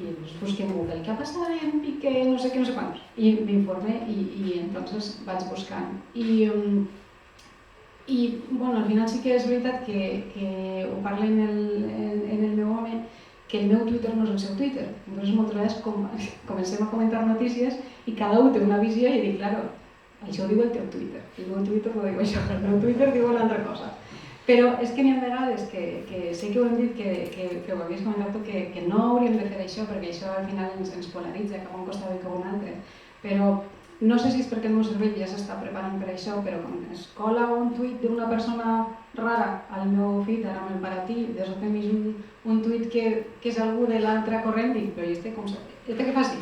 I doncs busquem en Google, què ha passat en Piqué, no sé què, no sé quants? I m'informe i entonces vaig buscant. I bueno, al final sí que és veritat que ho parla en el meu home, que el meu Twitter no és el seu Twitter. Entonces moltes vegades comencem a comentar notícies i cada un té una visió i dic, claro, això ho diu el teu Twitter, el meu Twitter no diu això, el meu Twitter diu una altra cosa. Però és que n'hi ha vegades que sé que ho hem dit, que ho havies comentat tu, que no hauríem de fer això perquè això al final ens polaritza cap a un costat i cap a un altre. Però no sé si és perquè el meu cervell ja s'està preparant per això, però quan es cola un tuit d'una persona rara al meu feed, ara amb el paratí, de sobte hem vist un tuit que és algú de l'altre corrent, dic, però este què fa així?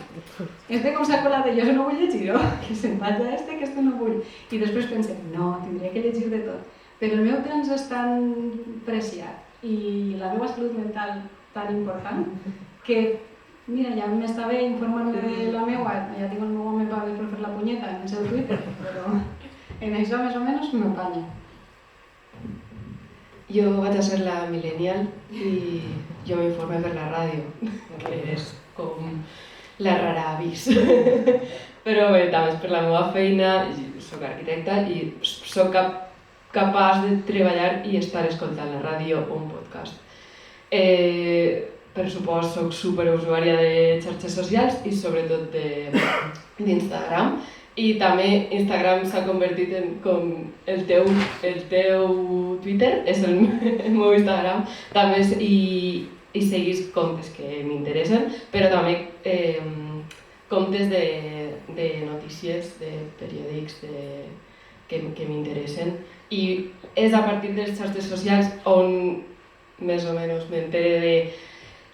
Este com s'ha colat, jo no vull llegir, no? Que se'n vaig a que este no vull. I després pensem, no, tindria que llegir de tot. Però el meu temps és tan preciat i la meva salut mental tan important que mira, ja m'està bé informar-me de la meua, ja tinc el meu home per fer la punyeta en el seu Twitter, però en això més o menys m'empanya. Jo vaig a ser la millennial i jo m'informe per la ràdio, que és com la rara avis. Però bé, també és per la meva feina, soc arquitecta i soc capaç de treballar i estar escoltant la ràdio o un podcast. Per supost, soc superusuària de xarxes socials i sobretot d'Instagram. I també Instagram s'ha convertit en com el teu Twitter, és el meu Instagram. També i seguís comptes que m'interessen, però també comptes de notícies, de periòdics que m'interessen. I és a partir de les xarxes socials on més o menys m'entere de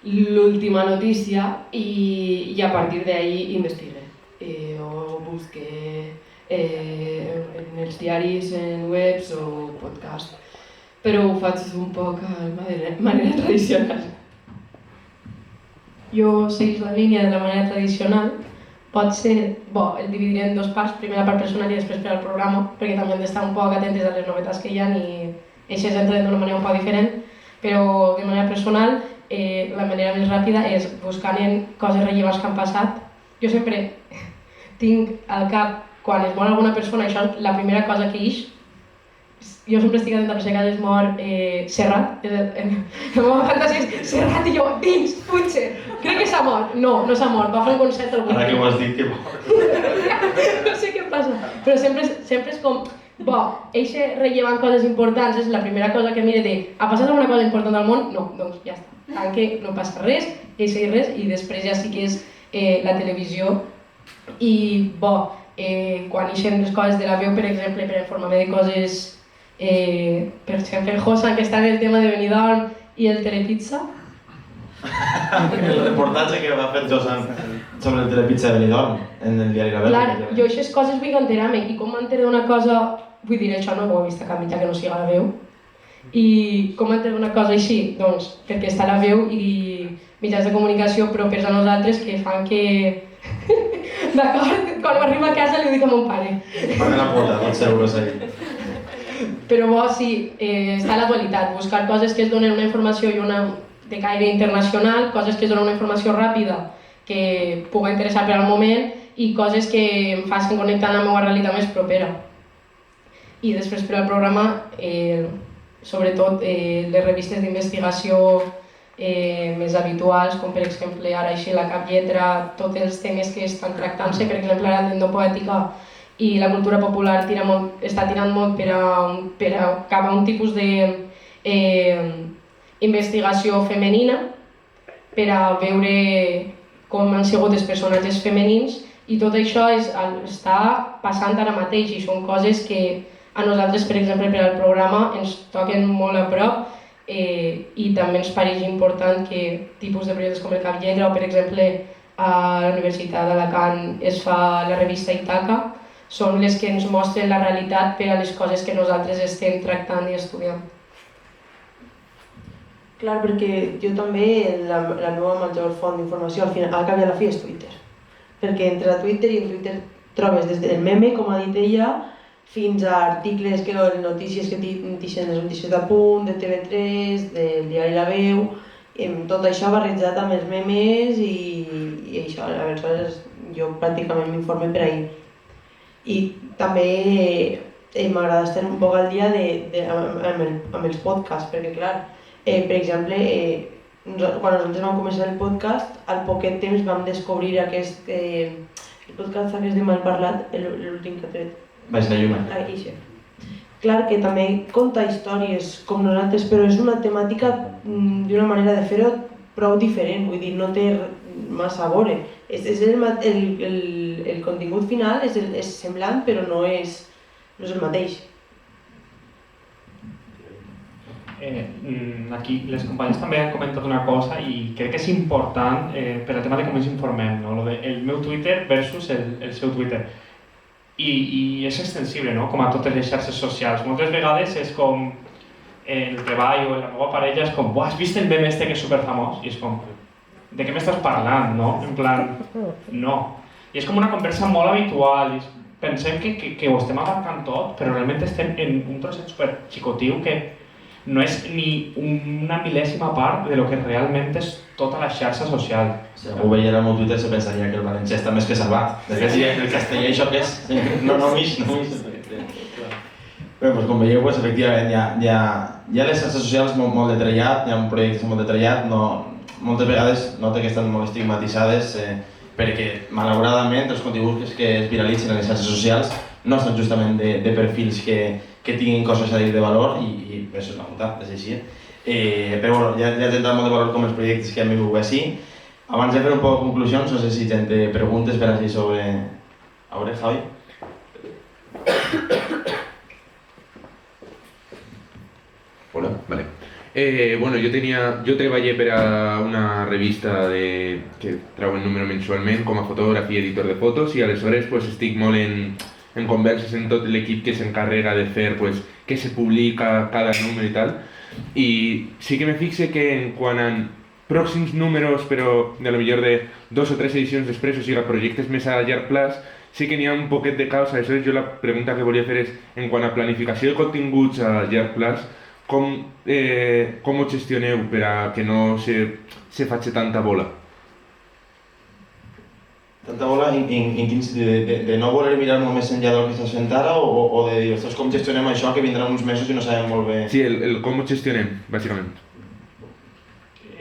l'última notícia i a partir d'ahí investigue o busque en els diaris, en webs o podcast. però ho faig un poc a manera tradicional. Jo segueix la línia de la manera tradicional. Pot ser, el dividiré en 2 parts, primer la part personal i després per al programa, perquè també hem d'estar un poc atentes a les novetats que hi ha i això s'entra d'una manera un poc diferent, però de manera personal la manera més ràpida és buscant en coses rellevants que han passat. Jo sempre tinc al cap, quan es mor alguna persona, això és la primera cosa que ix. Jo sempre estic atenta per si a casa es mor Serrat. La meva fantasia és Serrat i jo, dins, fuig, crec que s'ha mort. No, no s'ha mort, va fer un concert algun Ara que ho has dit, que bo. No sé què passa, però sempre és com, eixe rellevant coses importants és la primera cosa que mire de ha passat alguna cosa important al món? No, doncs ja està. Tanque, no passa res, eixe i res, i després ja sí que és la televisió. I quan ixen les coses de la veu, per exemple, per informar-me de coses, per exemple, Josan, que està en el tema de Benidorm i el Telepizza. El reportatge que va fer Josan sobre el Telepizza de Benidorm en el diari La Veu. Clar, jo aquestes coses vull enterar-me, i com m'entero d'una cosa, vull dir, això no ho he vist a cap mitjà que no siga La Veu. I com m'entero d'una cosa així? Doncs perquè està La Veu i mitjans de comunicació propers a nosaltres que fan que... D'acord? Quan arribo a casa li ho dic a mon pare. Paga la quota, 12 euros ahí. Però sí, està a l'actualitat, buscar coses que es donen una informació i una de caire internacional, coses que es donen una informació ràpida que pugui interessar per al moment i coses que em facin connectar amb la meva realitat més propera. I després per al programa, sobretot les revistes d'investigació més habituals, com per exemple ara així la Cap Lletra, tots els temes que estan tractant-se, per exemple ara l'endopoètica i la cultura popular està tirant molt cap a un tipus de investigació femenina per a veure com han sigut els personatges femenins i tot això està passant ara mateix i són coses que a nosaltres, per exemple, per al programa ens toquen molt a prop i també ens pareix important que tipus de projectes com el Cap Lletra o, per exemple, a la Universitat d'Alacant es fa la revista Itaca, són les que ens mostren la realitat per a les coses que nosaltres estem tractant i estudiant. Clar, perquè jo també, la meva major font d'informació al cap i a la fi és Twitter. Perquè entre Twitter i en Twitter trobes des del meme, com ha dit ella, fins a articles, notícies que deixen les notícies de Punt, de TV3, del diari La Veu, tot això barrejat amb els memes i això, aleshores jo pràcticament m'informe per ahí. I també m'agrada estar un poc al dia amb els podcasts, perquè clar, per exemple, quan nosaltres vam començar el podcast, al poquet temps vam descobrir aquest podcast aquest de Malparlat, l'últim que ha tret. Baix la lluna. Clar que també conta històries com nosaltres, però és una temàtica d'una manera de fer-ho prou diferent, vull dir, no té massa a veure. El contingut final és semblant, però no és el mateix. Aquí les companyes també han comentat una cosa i crec que és important per al tema de com ens informem, no? El meu Twitter versus el seu Twitter. I és extensible, no? Com a totes les xarxes socials. Moltes vegades és com en el treball o en la meva parella és com has vist el meme este que és superfamós? I és com, de què m'estàs parlant, no? En plan, no. I és com una conversa molt habitual. Pensem que ho estem abarcant tot, però realment estem en un trosset super xicotiu que no és ni una mil·lèsima part de lo que realment és tota la xarxa social. Si algú veia el meu Twitter se pensaria que el valencià està més que salvat. De fet, el castellà això què és? No m'ix. Bé, doncs com veieu, efectivament, hi ha les xarxes socials molt detallat, hi ha un projecte molt detallat, moltes vegades nota que estan molt estigmatitzades perquè, malauradament, els continguts que es viralitzen a les xarxes socials no són justament de perfils que tinguin coses a dir de valor i això és una puta, és així. Però bueno, ja té tant molt de valor com els projectes que hem vingut així. Abans de fer un poc de conclusions, no sé si gent té preguntes per així sobre... A veure, Javi? Hola, vale. Bueno, jo treballé per a una revista que treu el número mensualment com a fotògraf i editor de fotos i aleshores estic molt en converses amb tot l'equip que s'encarrega de fer que se publica cada número i tal. I sí que me fixe que en quant a pròxims números, però de lo millor de 2 o 3 edicions després, o sigui, projectes més a llarg plaç, sí que n'hi ha un poquet de caos. Aleshores, jo la pregunta que volia fer és, en quant a planificació de continguts a llarg plaç, com ho gestioneu per a que no se faci tanta bola? Tanta bola en quin sentit? De no voler mirar molt més enllà del que estàs fent ara o de dir, ostres, com gestionem això que vindran uns mesos i no sabem molt bé? Sí, el com ho gestionem, bàsicament.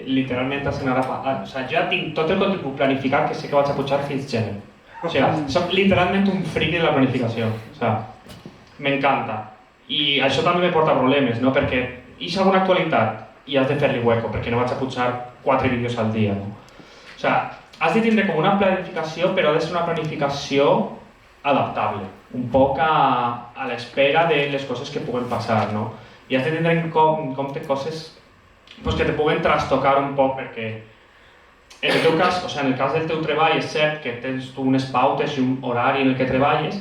Literalment has anat o sigui, jo ja tinc tot el contingut planificat que sé que vaig a pujar fins gener. O sigui, soc literalment un friqui de la planificació. O sigui, m'encanta. I això també me porta problemes, no? Perquè ix alguna actualitat i has de fer-li hueco, perquè no vaig a pujar 4 vídeos al dia, no? O sigui, has de tindre com una planificació, però ha de ser una planificació adaptable, un poc a l'espera de les coses que puguen passar, no? I has de tindre en compte coses pues, que te puguen trastocar un poc, perquè en el teu cas, o sigui, en el cas del teu treball és cert que tens tu unes pautes i un horari en el que treballes,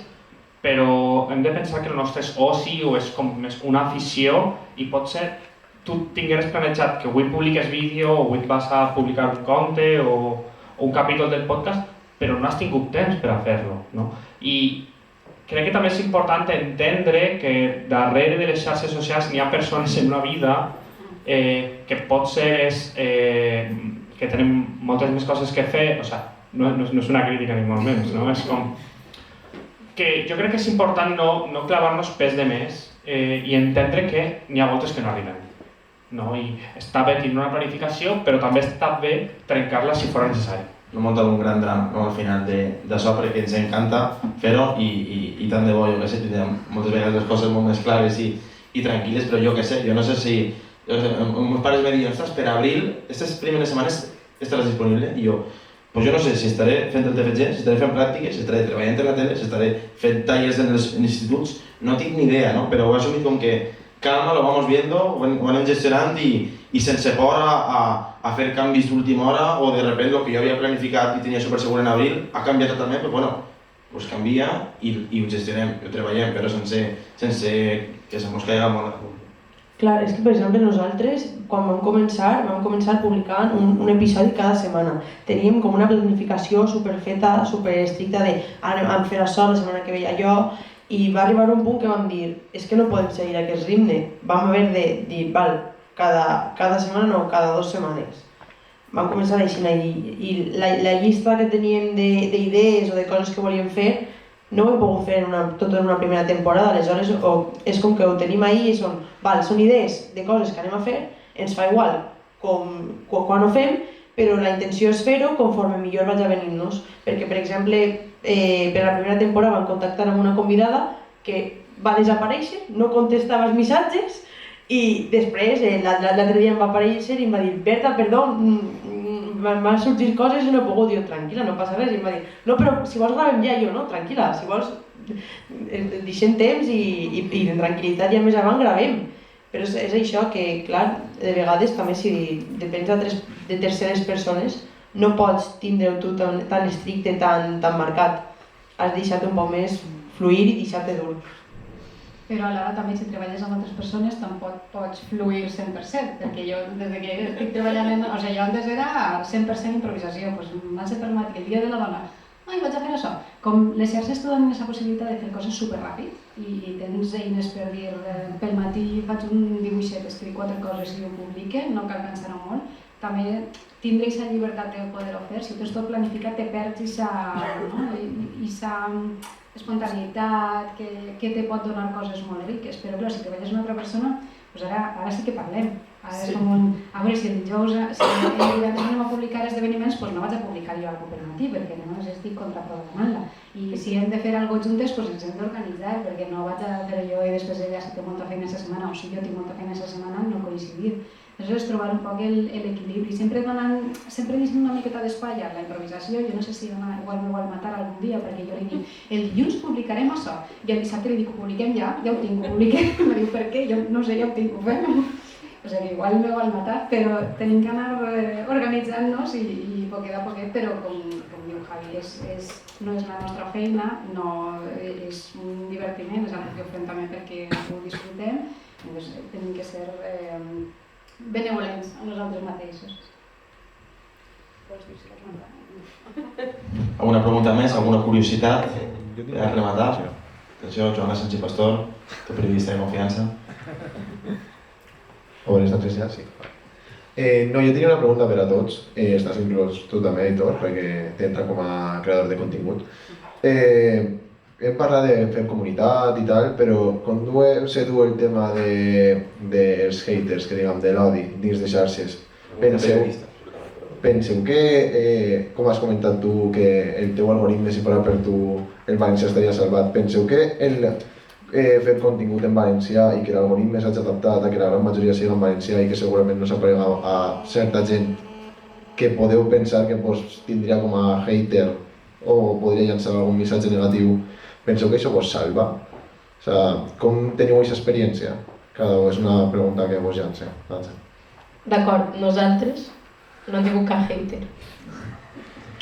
però hem de pensar que el nostre és oci o és com més una afició i potser tu tingueres planejat que avui publiques vídeo o avui vas a publicar un conte o un capítol del podcast, però no has tingut temps per a fer-lo, no? I crec que també és important entendre que darrere de les xarxes socials n'hi ha persones en una vida que potser que tenen moltes més coses que fer, o sigui, no és una crítica ni molt menys, no? És com que jo crec que és important no clavar-nos pes de més i entendre que n'hi ha voltes que no arribem. No? I està bé tenir una planificació, però també està bé trencar-la si fos necessari. No muntar un gran drama al final d'això perquè ens encanta fer-ho i tant de bo, jo què sé, tindrem moltes vegades les coses molt més clares i tranquil·les, però jo què sé, jo no sé si... Meus pares me diuen, ostres, per abril, aquestes primeres setmanes estaràs disponible? I jo, pues jo no sé si estaré fent el TFG, si estaré fent pràctiques, si estaré treballant a la tele, si estaré fent tallers en els instituts, no tinc ni idea, no? Però ho he assumit com que calma, lo vamos viendo, ho anem gestionant i sense por a fer canvis d'última hora o de repente lo que jo havia planificat i tenia super segur en abril ha canviat totalment, però bueno, pues canvia i ho gestionem, ho treballem, però sense que se mos caiga molt. Clar, és que per exemple nosaltres, quan vam començar publicant un episodi cada setmana. Teníem com una planificació superfeta, superestricta de ara vam fer això, la setmana que ve allò, i va arribar un punt que vam dir, és que no podem seguir aquest ritme. Vam haver de dir, val, cada setmana no, cada 2 setmanes. Vam començar així i la llista que teníem d'idees o de coses que volíem fer no ho he pogut fer tot en una primera temporada, aleshores és com que ho tenim ahí i són idees de coses que anem a fer, ens fa igual quan ho fem, però la intenció és fer-ho conforme millor vaig a venir-nos. Perquè, per exemple, per la primera temporada vam contactar amb una convidada que va desaparèixer, no contestava els missatges i després l'altre dia em va aparèixer i em va dir Berta, perdó, m'han sorgit coses i no he pogut. Dir, tranquil·la, no passa res. I em va dir, no, però si vols gravem ja. Jo, no, tranquil·la, si vols deixem temps i de tranquil·litat i a més avant gravem. Però és això que, clar, de vegades també si depens de terceres persones no pots tindre-ho tu tan estricte, tan marcat. Has de deixar-te un poc més fluir i deixar-te dur. Però alhora també si treballes amb altres persones tampoc pots fluir 100%, perquè jo des que estic treballant, o sigui, jo antes era 100% improvisació, doncs m'ha ser permet que el dia de la dona, vaig a fer això. Com les xarxes te donen aquesta possibilitat de fer coses superràpid i tens eines per dir, pel matí faig un dibuixet, escric 4 coses i ho publique, no cal pensar-ho molt, també tindre aquesta llibertat de poder-ho fer, si ho tens tot planificat te perds aquesta espontaneïtat que te pot donar coses molt riques, però clar, si treballes amb una altra persona, doncs ara sí que parlem. Ara és com a veure, si el dijous, si el divendres anem a publicar esdeveniments, doncs no vaig a publicar jo alguna cosa per matí, perquè només estic contraprogramant-la. I si hem de fer alguna cosa juntes, doncs ens hem d'organitzar, perquè no vaig a fer jo i després ella si té molta feina aquesta setmana o si jo tinc molta feina aquesta setmana, no coincidir. Aleshores, trobar un poc l'equilibri, sempre deixant una miqueta d'espai a la improvisació. Jo no sé si igual me vol matar algun dia, perquè jo li dic, el dilluns publicarem això, i el dissabte li dic, ho publiquem ja ho tinc, ho publiquem. Em diu, per què? Jo no sé, ja ho tinc, ho fem. O sigui, igual me vol matar, però tenim que anar organitzant-nos i poquet a poquet, però com diu Javi, no és la nostra feina, no és un divertiment, és algo que ho fem també perquè ho disfrutem, doncs hem que ser benevolents a nosaltres mateixos. Alguna pregunta més? Alguna curiositat? Per rematar? Atenció, Joana Sánchez Pastor, tu periodista de confiança. Bona tarda, ja, sí. No, jo tenia una pregunta per a tots. Estàs inclòs tu també, Aitor, perquè t'entra com a creador de contingut. Hem parlat de fer comunitat i tal, però quan se du el tema dels haters, que diguem, de l'odi dins de xarxes, penseu que, com has comentat tu, que el teu algoritme, si fora per tu, el valencià estaria salvat, penseu que fer contingut en valencià i que l'algoritme s'hagi adaptat a que la gran majoria sigui en valencià i que segurament no s'aplega a certa gent que podeu pensar que tindria com a hater o podria llançar algun missatge negatiu, penseu que això vos salva? O sigui, com teniu aquesta experiència? És una pregunta que vos llance. D'acord, nosaltres no hem tingut cap hater.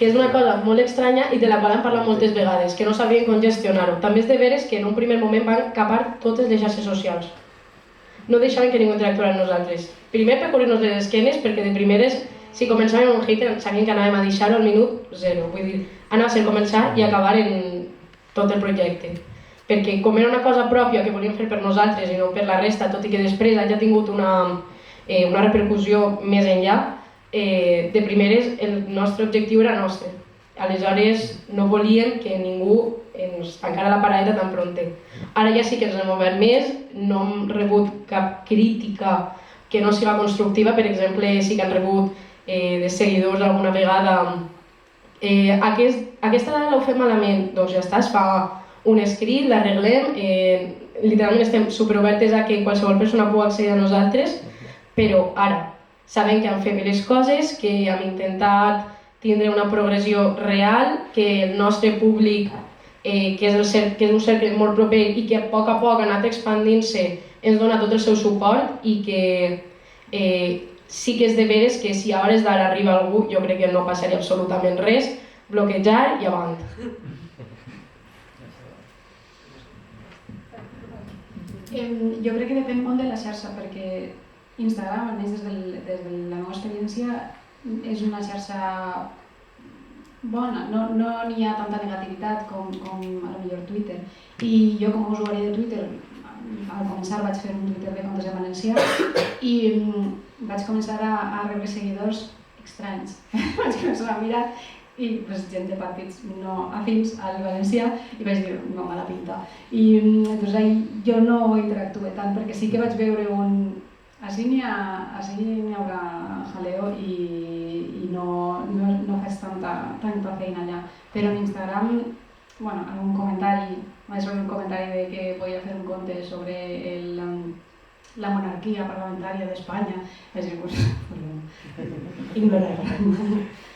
Que és una cosa molt estranya i de la qual hem parlat moltes vegades, que no sabien com gestionar-ho. També és de veres que en un primer moment van capar totes les xarxes socials. No deixaven que ningú interactuara amb nosaltres. Primer per cobrir-nos les esquenes, perquè de primeres, si començàvem un hater, sabien que anàvem a deixar-ho al minut zero. Vull dir, anava a ser començar i acabar en tot el projecte. Perquè com era una cosa pròpia que volíem fer per nosaltres i no per la resta, tot i que després hagi tingut una repercussió més enllà, de primeres el nostre objectiu era nostre. Aleshores no volíem que ningú ens tancara la paraeta tan prompte. Ara ja sí que ens hem obert més, no hem rebut cap crítica que no siga constructiva. Per exemple, sí que han rebut de seguidors alguna vegada aquesta dada l'heu fet malament, doncs ja està, es fa un escrit, l'arreglem, literalment estem superobertes a que qualsevol persona pugui accedir a nosaltres, però ara sabem que hem fet bé les coses, que hem intentat tindre una progressió real, que el nostre públic, que és un cercle molt proper i que a poc ha anat expandint-se, ens dona tot el seu suport i que sí que és de veres que si a hores d'ara arriba algú, jo crec que no passaria absolutament res, bloquejar i avant. Jo crec que depèn molt de la xarxa, perquè Instagram, almenys des de la meva experiència, és una xarxa bona, no n'hi ha tanta negativitat com a lo millor Twitter. I jo com a usuari de Twitter, al començar vaig fer un Twitter de comptes en valencià i vaig començar a rebre seguidors estranys. Vaig començar a mirar i gent de partits no afins al valencià i vaig dir, no, mala pinta. I doncs jo no interactué tant perquè sí que vaig veure Així n'hi haurà jaleo i no faig tanta feina allà. Però en Instagram, algun comentari, vaig veure un comentari de que volia fer un conte sobre la monarquia parlamentària d'Espanya. Vaig dir, ignorar.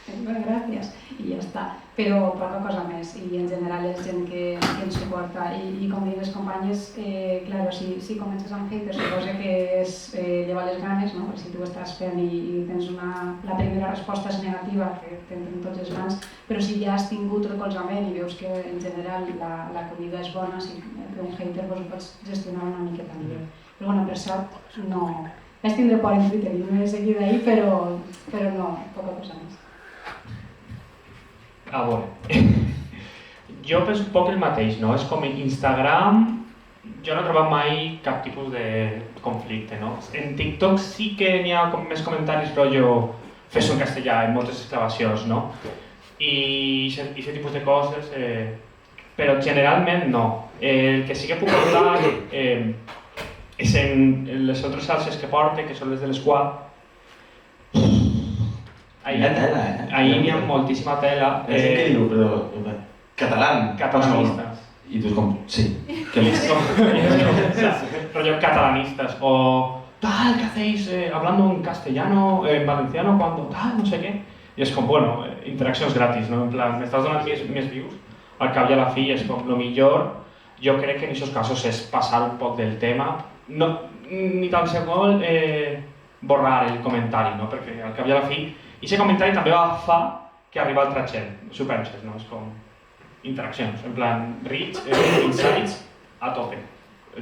Gràcies. I ja està. Però poca cosa més. I en general és gent que ens suporta. I com diuen les companyes, si comences amb haters, suposa que és llevar les ganes, no? Si tu estàs fent i tens la primera resposta és negativa, que t'entren tots els mans, però si ja has tingut recolzament i veus que en general l'acollida és bona, si un hater ho pots gestionar una miqueta millor. Però per sort no... Vaig tindre por en Twitter i no he seguit ahir, però no, poca cosa més. A veure, jo penso un poc el mateix, no? És com Instagram, jo no he trobat mai cap tipus de conflicte, no? En TikTok sí que n'hi ha més comentaris rotllo fes-ho en castellà, en moltes exclamacions, no? I aquest tipus de coses, però generalment no. El que sí que puc parlar és en les altres xarxes que porte, que són les de l'Squad. Ahí n'hi ha moltíssima tela. Què diu, però català? Catalanistes. I tu és com, sí, què més? Rollo catalanistas o tal, ¿qué hacéis hablando en castellano, en valenciano, cuando tal, no sé qué? I és com, bueno, interaccions gratis, no? En plan, m'estàs donant més views, al cap i a la fi és com, lo millor, jo crec que en aquests casos és passar un poc del tema, no, ni tan segon borrar el comentari, no? Perquè al cap i a la fi, aquest comentari també va fer que arriba a altra gent. Si ho penses, no? És com interaccions, en plan, reach, insights, a tope.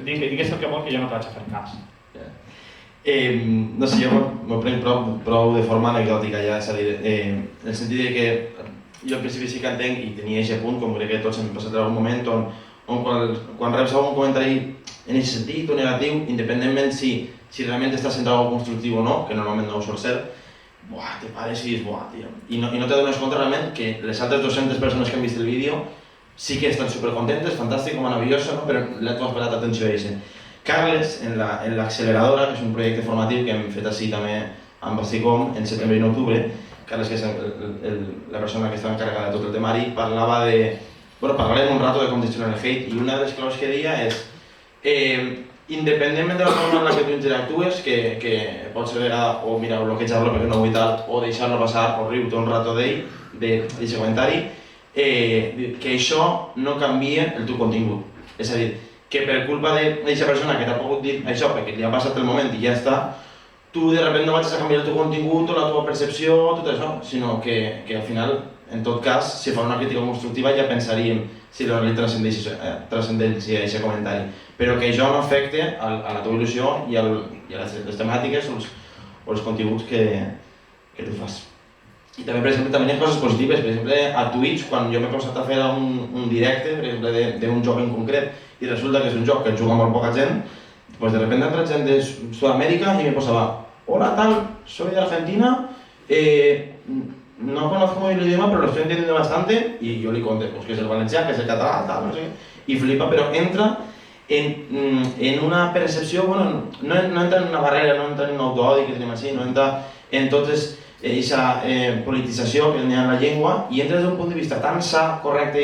Digues el que vol, que jo no te vaig a fer cas. No sé, jo m'ho prenc prou de forma anecdòtica ja, és a dir, en el sentit de que jo al principi sí que entenc i tenia aquest punt, com crec que tots hem passat en algun moment, on quan reps algun comentari en aquest sentit o negatiu, independentment si realment estàs sent algo constructiu o no, que normalment no ho sol ser, buah, te pares i dius, buah, tio. I no te dones compte realment que les altres 200 persones que han vist el vídeo sí que estan supercontentes, fantàstic, meravelloso, no? Però tu has prestat atenció a això. Carles, en l'Acceleradora, que és un projecte formatiu que hem fet així també amb Basicom en setembre i en octubre, Carles, que és la persona que estava encarregada de tot el temari, parlava de... Bueno, parlarem un rato de com gestionar el hate i una de les claus que deia és independentment de la forma en la que tu interactues, que pot ser o mira, bloquejar-lo perquè no vull tal, o deixar-lo passar, o riure un rato d'ell, d'aquest comentari, que això no canvia el teu contingut. És a dir, que per culpa d'aquesta persona que t'ha pogut dir això perquè li ha passat el moment i ja està, tu de sobte no vaig a canviar el teu contingut o la teva percepció, tot això, sinó que al final, en tot cas, si fa una crítica constructiva ja pensaríem si realment transcendència aquest comentari. Però que això no afecte a la teva il·lusió i a les temàtiques o els continguts que tu fas. I també, per exemple, també hi ha coses positives. Per exemple, a Twitch, quan jo m'he posat a fer un directe, per exemple, d'un joc en concret, i resulta que és un joc que juga molt poca gent, pues de repente entra gent de Sudamérica y me posaba, hola tal, soy de Argentina, no conozco muy bien el idioma, pero lo estoy entendiendo bastante, y yo le conté pues, que es el valencià, que es el català, tal, no sé qué, y flipa, pero entra en una percepció, bueno, no entra en una barrera, no entra en un autoodi que tenim així, no entra en totes aquesta politització que hi ha en la llengua i entra des d'un punt de vista tan sa, correcte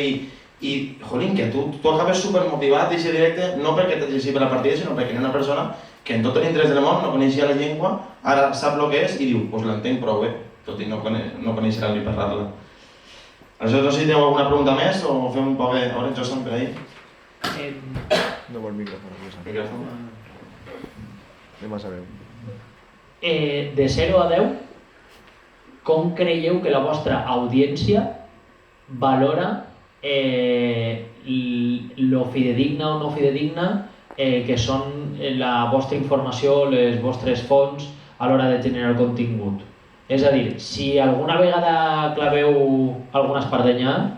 i jolín, que tu acabes supermotivat d'aquest directe no perquè t'hagi llegit per la partida, sinó perquè hi ha una persona que en tot l'interès del món no coneixia la llengua, ara sap el que és i diu, doncs l'entenc prou bé, tot i no coneixerà ni parlar-la. Aleshores, no sé si teniu alguna pregunta més o fem un poc de... Ara, Josan, per ahí. No vol micròfon. Micròfon. Anem a saber. De 0 a 10, com creieu que la vostra audiència valora lo fidedigna o no fidedigna que són la vostra informació, les vostres fonts a l'hora de generar contingut? És a dir, si alguna vegada claveu alguna espardenya,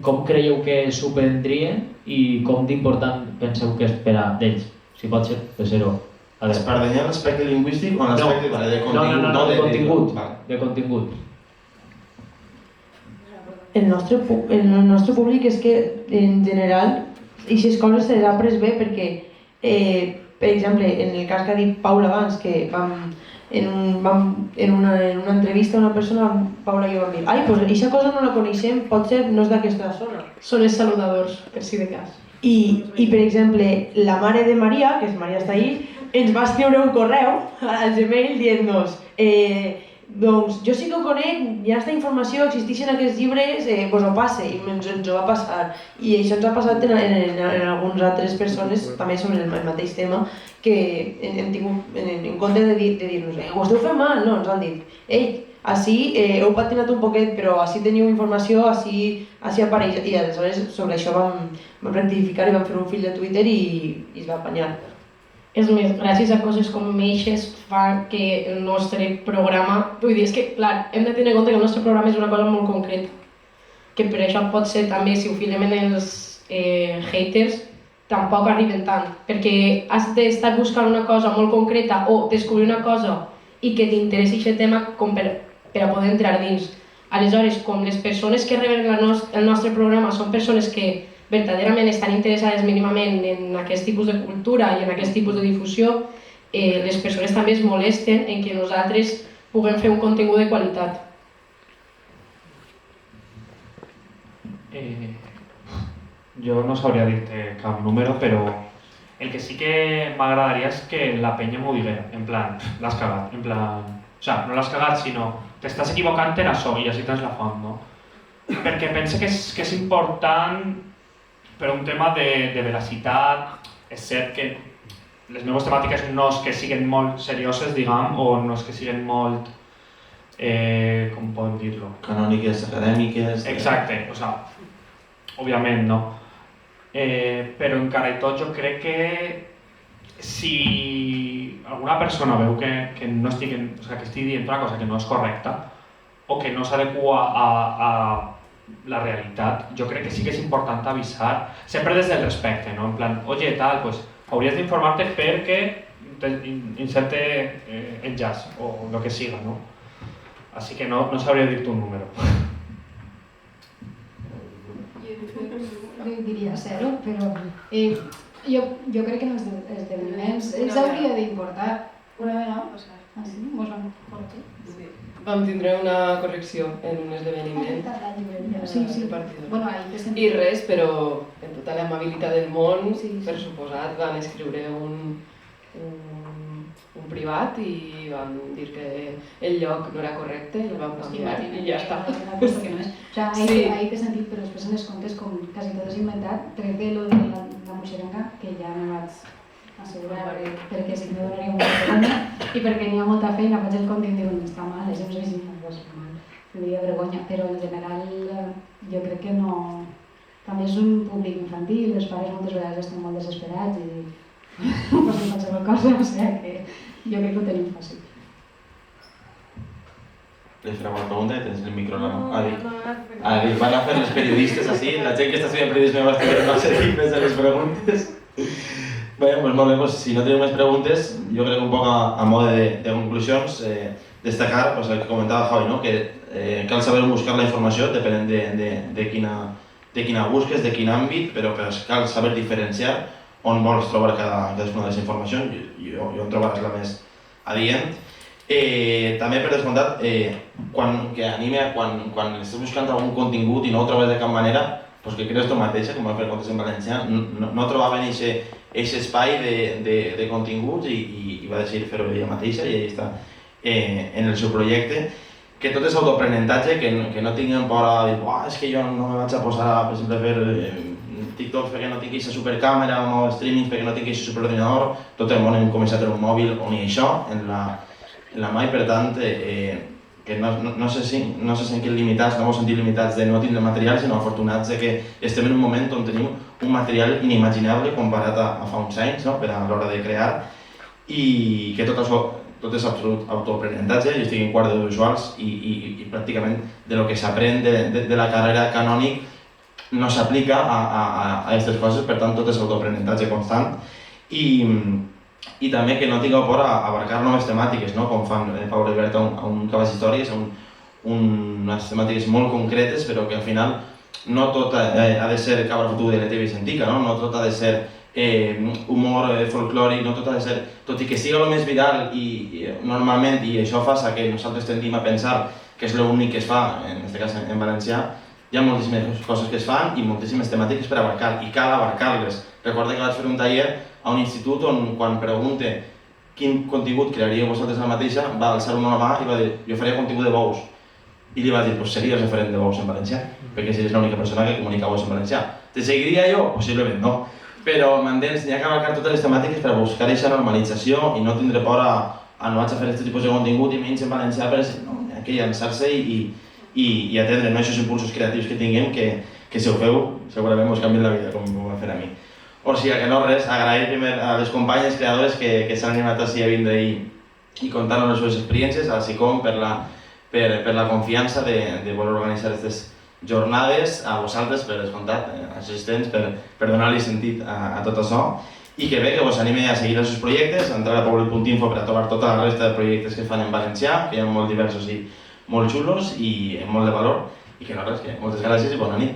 com creieu que s'ho prendrien i com d'important penseu que és per a d'ells? Si pot ser, de 0 a 10. Espardenya l'aspecte lingüístic o l'aspecte de contingut? No, de contingut. De contingut. El nostre públic és que, en general, aquestes coses se les ha pres bé perquè, per exemple, en el cas que ha dit Paula abans, que en una entrevista a una persona, Paula i jo vam dir ai, doncs aquesta cosa no la coneixem, potser no és d'aquesta zona. Són els saludadors, per si de cas. I per exemple, la mare de Maria, que és Maria està ahí, ens va escriure un correu al Gmail dient-nos doncs jo sí que ho conec, hi ha aquesta informació, existeixen aquests llibres, doncs ho passe, i ens ho va passar. I això ens ha passat en algunes altres persones, també sobre el mateix tema, que hem tingut en compte de dir-nos ho esteu fent mal, no, ens han dit així heu patinat un poquet, però així teniu informació, així apareix. I aleshores sobre això vam rectificar i vam fer un fil de Twitter i es va apanyar. És més, gràcies a coses com eixes fa que el nostre programa... Vull dir, és que, clar, hem de tenir en compte que el nostre programa és una cosa molt concreta. Que per això pot ser també, si ho filem en els haters, tampoc arriben tant. Perquè has d'estar buscant una cosa molt concreta o descobrir una cosa i que t'interessi aquest tema com per a poder entrar dins. Aleshores, com les persones que reben el nostre programa són persones que verdaderament estan interessades mínimament en aquest tipus de cultura i en aquest tipus de difusió, les persones també es molesten en que nosaltres puguem fer un contingut de qualitat. Jo no sabria dir-te cap número, però el que sí que m'agradaria és que la penya m'ho diguera, en plan, l'has cagat, en plan... O sigui, no l'has cagat, sinó t'estàs equivocant en això i així tens la font, no? Perquè pense que és important per un tema de veracitat. És cert que les meves temàtiques no és que siguin molt serioses, diguem, o no és que siguin molt com podem dir-lo? Canòniques, acadèmiques... Exacte, o sigui, òbviament no. Però encara i tot jo crec que si alguna persona veu que no estigui, o sigui, que estigui dient una cosa que no és correcta o que no s'adequa a la realitat, jo crec que sí que és important avisar, sempre des del respecte, no? En plan, oye, tal, pues hauries d'informar-te perquè inserte enllaç o el que siga, no? Així que no sabria dir-te un número. Jo diria 0, però jo crec que en els esdeveniments ens hauria d'importar. Una vegada, Ah, sí? Mos vam corregir? sí. Vam tindre una correcció en un esdeveniment. Sí, sí. Partidor. Bueno, ahí te sentim. I res, però en tota l'amabilitat del món, Sí, sí. per suposat, van escriure un privat i van dir que el lloc no era correcte i el vam canviar i ja està. O sea, Sí. ahí t'he sentit, però després en els contes com quasi tot és inventat, tret de lo de la moixerenga, que ja me vaig assegurar perquè si no donaria molta vergonya i perquè n'hi ha molta feina, faig el conte i em diuen està mal, és un règim, doncs mal, tindria vergonya, però en general jo crec que no... També és un públic infantil, els pares moltes vegades estan molt desesperats i posen qualsevol cosa, o sigui que jo crec que ho tenim fàcil. Li faré una pregunta, tens el micro a la mà. Ha dit, van a fer els periodistes així, la gent que està estudiant periodisme va estar no seguir més de les preguntes. Bé, doncs molt bé, si no tenim més preguntes, jo crec que un poc a mode de conclusions, destacar el que comentava Javi, no? Que cal saber buscar la informació depenent de quina busques, de quin àmbit, però cal saber diferenciar on vols trobar cadascuna de les informacions i on trobaràs la més adient. També per descomptat, quan estàs buscant algun contingut i no ho trobes de cap manera, doncs que creus tu mateixa, com va fer Contes en Valencià, no trobaven aquest espai de continguts i va decidir fer-ho ella mateixa i ella està en el seu projecte. Que tot és autoaprenentatge, que no tinguin por a dir és que jo no me vaig a posar per exemple, a fer TikToks perquè no tinc aquesta supercàmera o no streamings perquè no tinc aquest superordinador. Tot el món hem començat en un mòbil on hi ha això, en la mà, i per tant que no se sentin limitats, no vos sentir limitats de no tindre material, sinó afortunats de que estem en un moment on tenim un material inimaginable comparat a fa uns anys, no? Per a l'hora de crear, i que tot això és absolut autoaprenentatge. Jo estic en quart d'audiovisuals i pràcticament de lo que s'aprèn de la carrera canònic no s'aplica a aquestes coses, per tant tot és autoaprenentatge constant i també que no tingueu por a abarcar noves temàtiques, no? Com fan Pau Albert a un Cavalls d'Històries, unes temàtiques molt concretes, però que al final no tot ha de ser cabra fotuda de la TV Vicentica, no tot ha de ser humor folclòric, no tot ha de ser... Tot i que siga el més viral normalment, i això fa que nosaltres tendim a pensar que és l'únic que es fa, en aquest cas en valencià, hi ha moltíssimes coses que es fan i moltíssimes temàtiques per abarcar, i cal abarcar-les. Recorda que vaig fer un taller a un institut on, quan pregunte quin contingut crearíeu vosaltres la mateixa, va alçar una mà i va dir, jo faria contingut de bous. I li va dir, pues series referent de bous en valencià, perquè si és l'única persona que comunica bous en valencià. Te seguiria jo? Possiblement no. Però m'entens, n'hi ha que abarcar totes les temàtiques per buscar aquesta normalització i no tindre por a no vaig a fer aquest tipus de contingut i menys en valencià, però n'hi ha que llançar-se i atendre aquests impulsos creatius que tinguem, que si ho feu segurament us canvien la vida, com ho va fer a mi. O sigui que no res, agrair primer a les companyes creadores que s'han animat així a vindre i contar-nos les seves experiències, a SICOM per la confiança de voler organitzar aquestes jornades, a vosaltres per descomptat, assistents, per donar-li sentit a tot això, i que bé, que vos anime a seguir els seus projectes, a entrar a poblet.info per a trobar tota la resta de projectes que es fan en valencià, que hi ha molt diversos i molt xulos i amb molt de valor, i que no res, que moltes gràcies i bona nit.